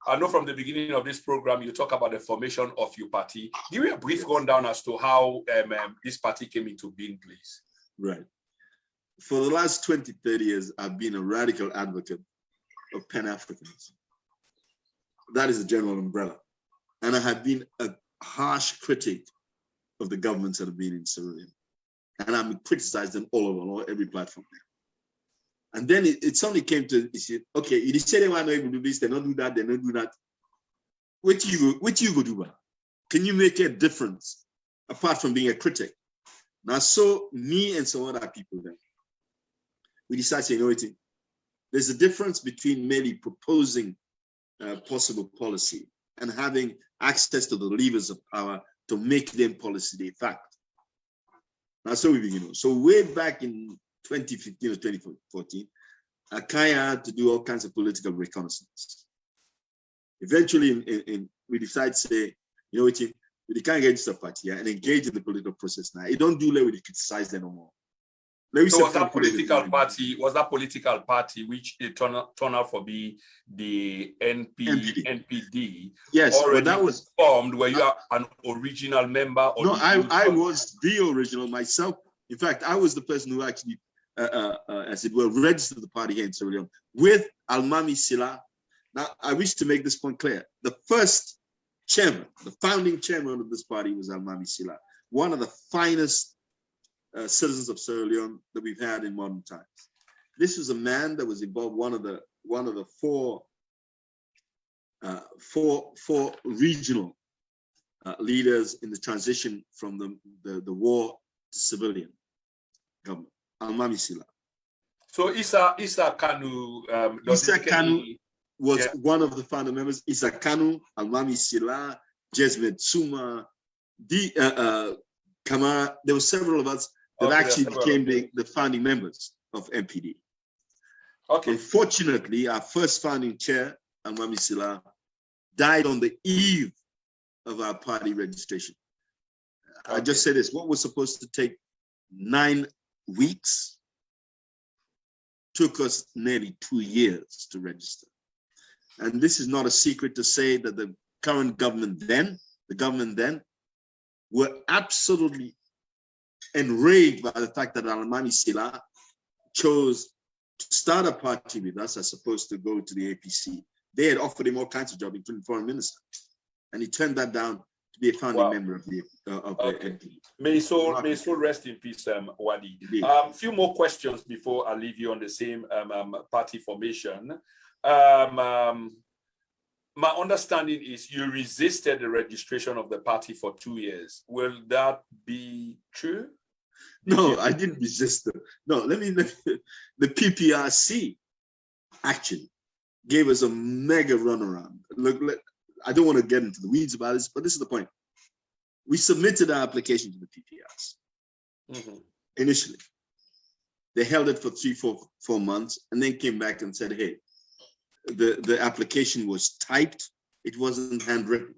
I know from the beginning of this program, you talk about the formation of your party. Give me a brief rundown as to how this party came into being, please. Right. For the last 20, 30 years, I've been a radical advocate of Pan-Africanism. That is the general umbrella. And I have been a harsh critic of the governments that have been in Sierra Leone. And I'm criticized them all over, on every platform now. And then it suddenly came to, okay, you say they want to do this, they don't do that, they don't do that. What you go do? Can you make a difference apart from being a critic? Now, so me and some other people then, we decided, you know, there's a difference between merely proposing possible policy and having access to the levers of power to make them policy de facto. Now, so we begin. So way back in 2015 or 2014, Akaya had to do all kinds of political reconnaissance. Eventually, we decided to say, you know, we can't get into the party and engage in the political process now. It don't do let we criticize them no more. So was that political party which it turned out for be the NPD? Yes, already that was formed. Were you an original member? Or no, I was the original myself. In fact, I was the person who actually, as it were, registered the party here in Sierra Leone with Almami Sila. Now, I wish to make this point clear. The first chairman, the founding chairman of this party was Almami Sila, one of the finest citizens of Sierra Leone that we've had in modern times. This was a man that was involved, one of the four regional leaders in the transition from the war to civilian government. Almami Sila. So Isa Kanu. Isa Kanu was one of the founder members. Isa Kanu, Almami Sila, Jesmed Suma, Kamara. There were several of us that actually became the founding members of NPD. Okay. Unfortunately, our first founding chair, Almami Sila, died on the eve of our party registration. Okay. I just say this, what was supposed to take 9 weeks took us nearly 2 years to register. And this is not a secret to say that the current government then, were absolutely enraged by the fact that Almami Sila chose to start a party with us as opposed to go to the APC. They had offered him all kinds of jobs, including foreign minister. And he turned that down to be a founding member of the NPD. May soul rest in peace, Wadi. A few more questions before I leave you on the same party formation. My understanding is you resisted the registration of the party for 2 years. Will that be true? No, I didn't resist it. No, the PPRC actually gave us a mega runaround. Look, I don't want to get into the weeds about this, but this is the point. We submitted our application to the PPRC initially. They held it for 4 months and then came back and said, hey, the application was typed, it wasn't handwritten.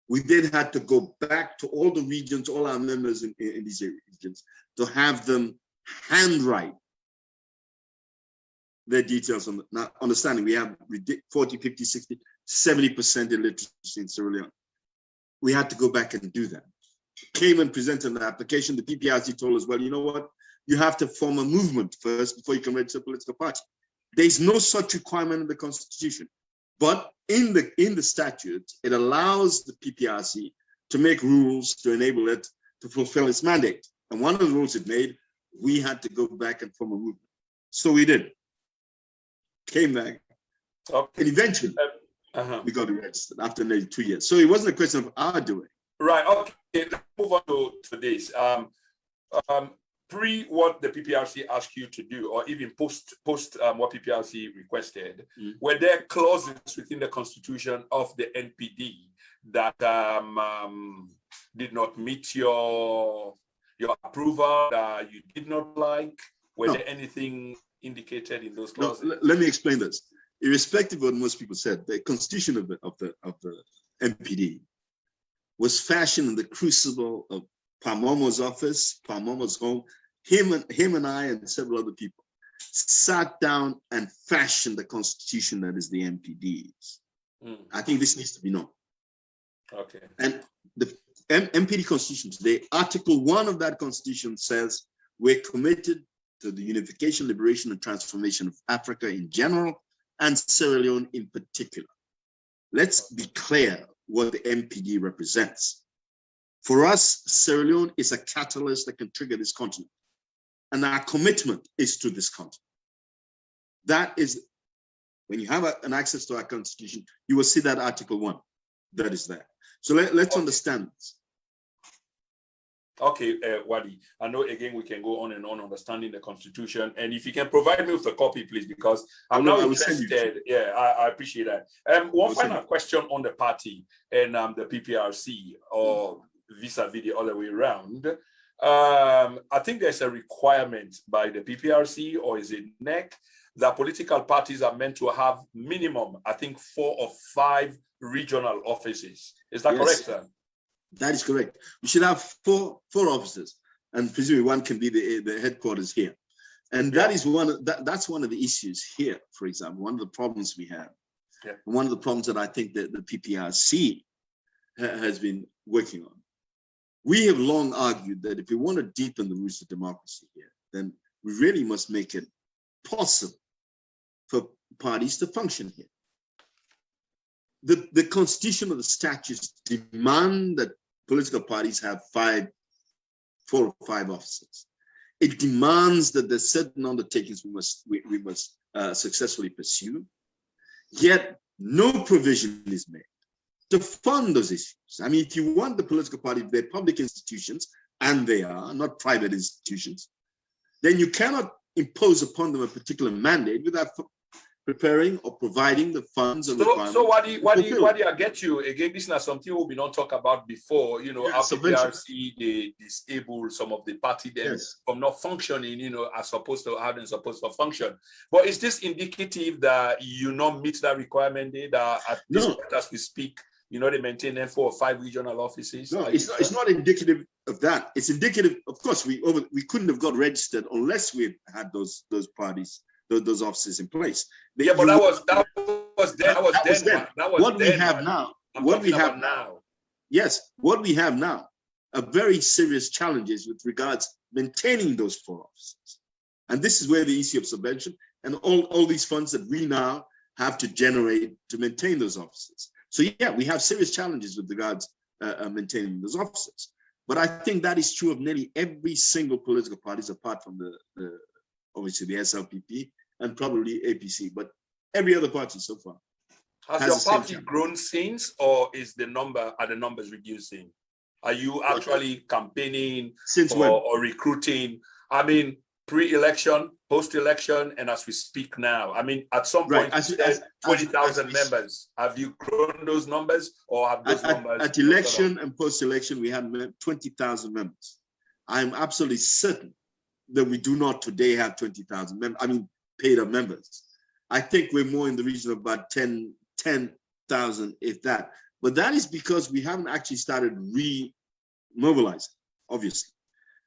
We then had to go back to all the regions, all our members in these regions, to have them handwrite their details on now understanding we have 40, 50, 60, 70% illiteracy in Sierra Leone. We had to go back and do that. Came and presented an application. The PPRC told us, well, you know what? You have to form a movement first before you can register a political party. There's no such requirement in the Constitution. But in the statute, it allows the PPRC to make rules to enable it to fulfill its mandate. And one of the rules it made, we had to go back and form a movement. So we did. Came back. Okay. And eventually, we got registered after nearly 2 years. So it wasn't a question of our doing. Right. Okay. Let's move on to this. Pre what the PPRC asked you to do, or even post what PPRC requested, were there clauses within the constitution of the NPD that did not meet your approval, that you did not like? Were there anything indicated in those clauses? No, let me explain this. Irrespective of what most people said, the constitution of the NPD was fashioned in the crucible of Pamomo's office, Pamomo's home. Him and I and several other people sat down and fashioned the constitution that is the NPD's. I think this needs to be known. Okay. And the NPD constitution today, Article 1 of that constitution says we're committed to the unification, liberation, and transformation of Africa in general and Sierra Leone in particular. Let's be clear what the NPD represents. For us, Sierra Leone is a catalyst that can trigger this continent. And our commitment is to this continent. That is, when you have an access to our constitution, you will see that Article 1 that is there. So let's understand this. Okay, Wadi, I know again we can go on and on understanding the constitution, and if you can provide me with a copy, please, because I'm now interested. Yeah, I appreciate that. One final question on the party and the PPRC, or vis-a-vis the other way around. I think there's a requirement by the PPRC, or is it NEC, that political parties are meant to have minimum, I think, 4 or 5 regional offices. Is that correct, sir? That is correct. We should have four offices, and presumably one can be the headquarters here. And that is that's one of the issues here, for example, one of the problems we have. Yeah. One of the problems that I think that the PPRC has been working on. We have long argued that if we want to deepen the roots of democracy here, then we really must make it possible for parties to function here. The constitution of the statutes demand that political parties have 4 or 5 offices. It demands that there's certain undertakings we must successfully pursue. Yet no provision is made to fund those issues. I mean, if you want the political party, they're public institutions, and they are not private institutions, then you cannot impose upon them a particular mandate without preparing or providing the funds and requirements. So Wadi, I get you. Again, this is not something we've not talked about before. You know, after PRC, they disable some of the party them from not functioning, you know, as opposed to how they're supposed to function. But is this indicative that you not meet that requirement, that at this point as we speak, you know, they maintain them 4 or 5 regional offices? No, it's not indicative of that. It's indicative, of course, we couldn't have got registered unless we had those parties, those offices in place. But that was then. What we have now, yes, what we have now are very serious challenges with regards maintaining those 4 offices. And this is where the issue of subvention and all these funds that we now have to generate to maintain those offices. So yeah, we have serious challenges with regards maintaining those offices. But I think that is true of nearly every single political parties, apart from the obviously the SLPP and probably APC, but every other party so far. Has your party grown since, or are the numbers reducing? Are you actually campaigning since when? Or recruiting? I mean, pre-election, post-election, and as we speak now. I mean, at some point, 20,000 members. Have you grown those numbers, or have those numbers? At election and post-election, we had 20,000 members. I'm absolutely certain that we do not today have 20,000 members. I mean, paid-up members. I think we're more in the region of about 10,000, if that. But that is because we haven't actually started re-mobilizing, obviously.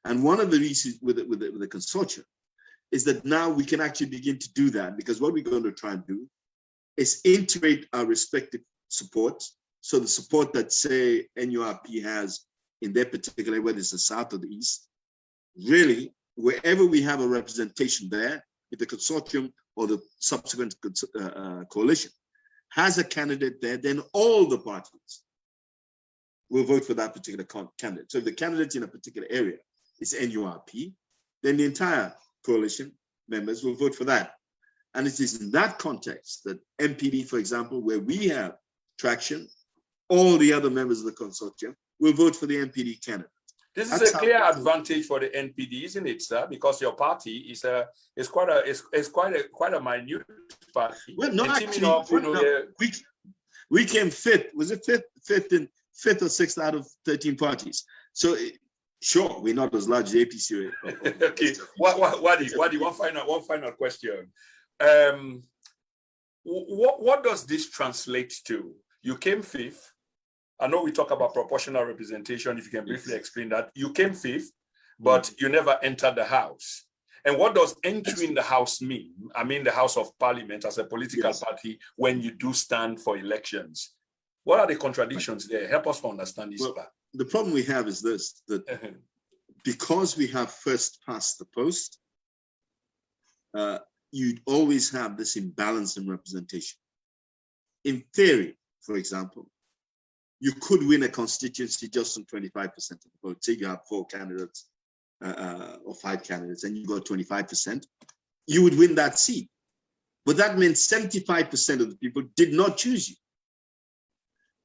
And one of the reasons with the consortium is that now we can actually begin to do that, because what we're going to try and do is integrate our respective supports. So the support that, say, NURP has in their particular, whether it's the South or the East, really, wherever we have a representation there, if the consortium or the subsequent coalition has a candidate there, then all the parties will vote for that particular candidate. So if the candidate in a particular area is NURP, then the entire coalition members will vote for that. And it is in that context that NPD, for example, where we have traction, all the other members of the consortium will vote for the NPD candidate. This is a clear advantage for the NPD, isn't it, sir? Because your party is quite a minute party. Well, no, actually, we came fifth. Was it fifth or sixth out of 13 parties? So sure, we're not as large as APC. Okay. Wadi, one final question. What does this translate to? You came fifth. I know we talk about proportional representation. If you can briefly explain that. You came fifth, but you never entered the House. And what does entering the House mean? I mean, the House of Parliament as a political party when you do stand for elections. What are the contradictions there? Help us to understand this part. The problem we have is this, that because we have first past the post, you'd always have this imbalance in representation. In theory, for example, you could win a constituency just on 25% of the vote. Say you have 4 candidates or 5 candidates and you got 25%, you would win that seat. But that meant 75% of the people did not choose you.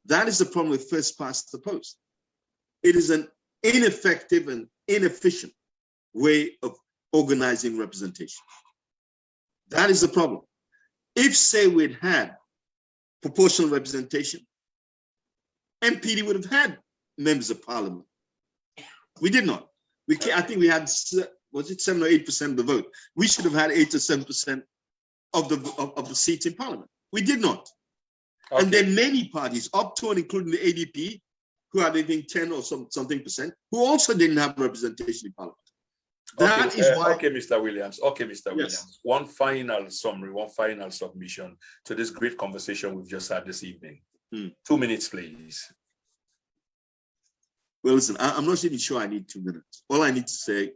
That is the problem with first past the post. It is an ineffective and inefficient way of organizing representation. That is the problem. If, say, we'd had proportional representation, NPD would have had members of parliament. We did not. I think we had, was it 7 or 8% of the vote? We should have had 8 or 7% of the seats in parliament. We did not. Okay. And then many parties, up to and including the ADP, who had, I think, 10 or something percent, who also didn't have representation in parliament. That is why. Okay, Mr. Williams. Okay, Mr. Williams. One final summary, one final submission to this great conversation we've just had this evening. 2 minutes, please. Well, listen, I'm not even sure I need 2 minutes. All I need to say,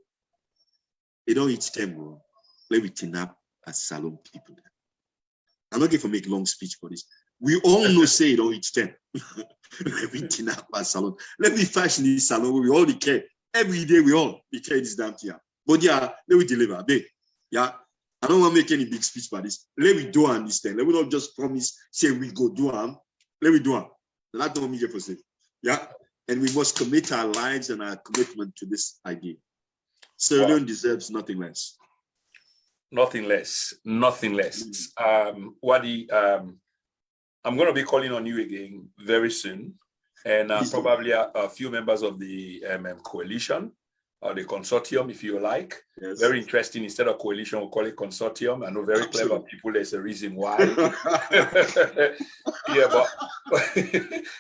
you don't each time, let me turn up as Salon people. I'm not going to make long speech for this. We all know say it don't each 10. Let me turn up as Salon. Let me fashion this salon where we all care. Every day we all care this damn thing. But yeah, let me deliver. Babe. Yeah. I don't want to make any big speech about this. Let me do understand. Let me not just promise, say we go do them. Let me do them. That's not me for say. Yeah. And we must commit our lives and our commitment to this idea. Sierra Leone deserves nothing less. Nothing less. Nothing less. Wadi, I'm going to be calling on you again very soon. And probably a few members of the coalition or the consortium, if you like. Yes. Very interesting. Instead of coalition, we'll call it consortium. I know very clever people. There's a reason why. Yeah, but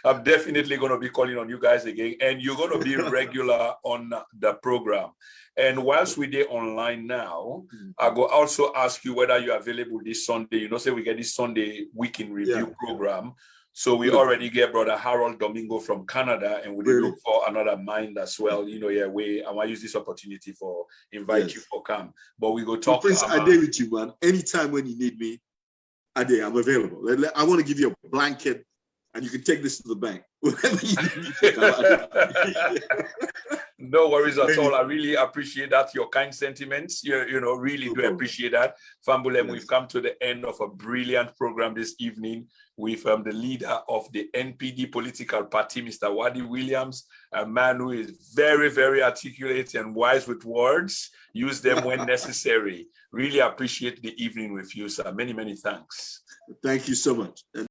I'm definitely going to be calling on you guys again, and you're going to be regular on the program. And whilst we're there online now, I go also ask you whether you're available this Sunday. You know, say we get this Sunday week in review program. So we already get Brother Harold Domingo from Canada, and we look for another mind as well. You know, I want to use this opportunity for invite you for come. But we go talk. Prince, I dare with you, man. Anytime when you need me, I'm available. I want to give you a blanket, and you can take this to the bank. Whatever you need. No worries at all. I really appreciate that, your kind sentiments. You know, really do appreciate that. Fambulem, we've come to the end of a brilliant program this evening with the leader of the NPD political party, Mr. Wadi Williams, a man who is very, very articulate and wise with words. Use them when necessary. Really appreciate the evening with you, sir. Many, many thanks. Thank you so much.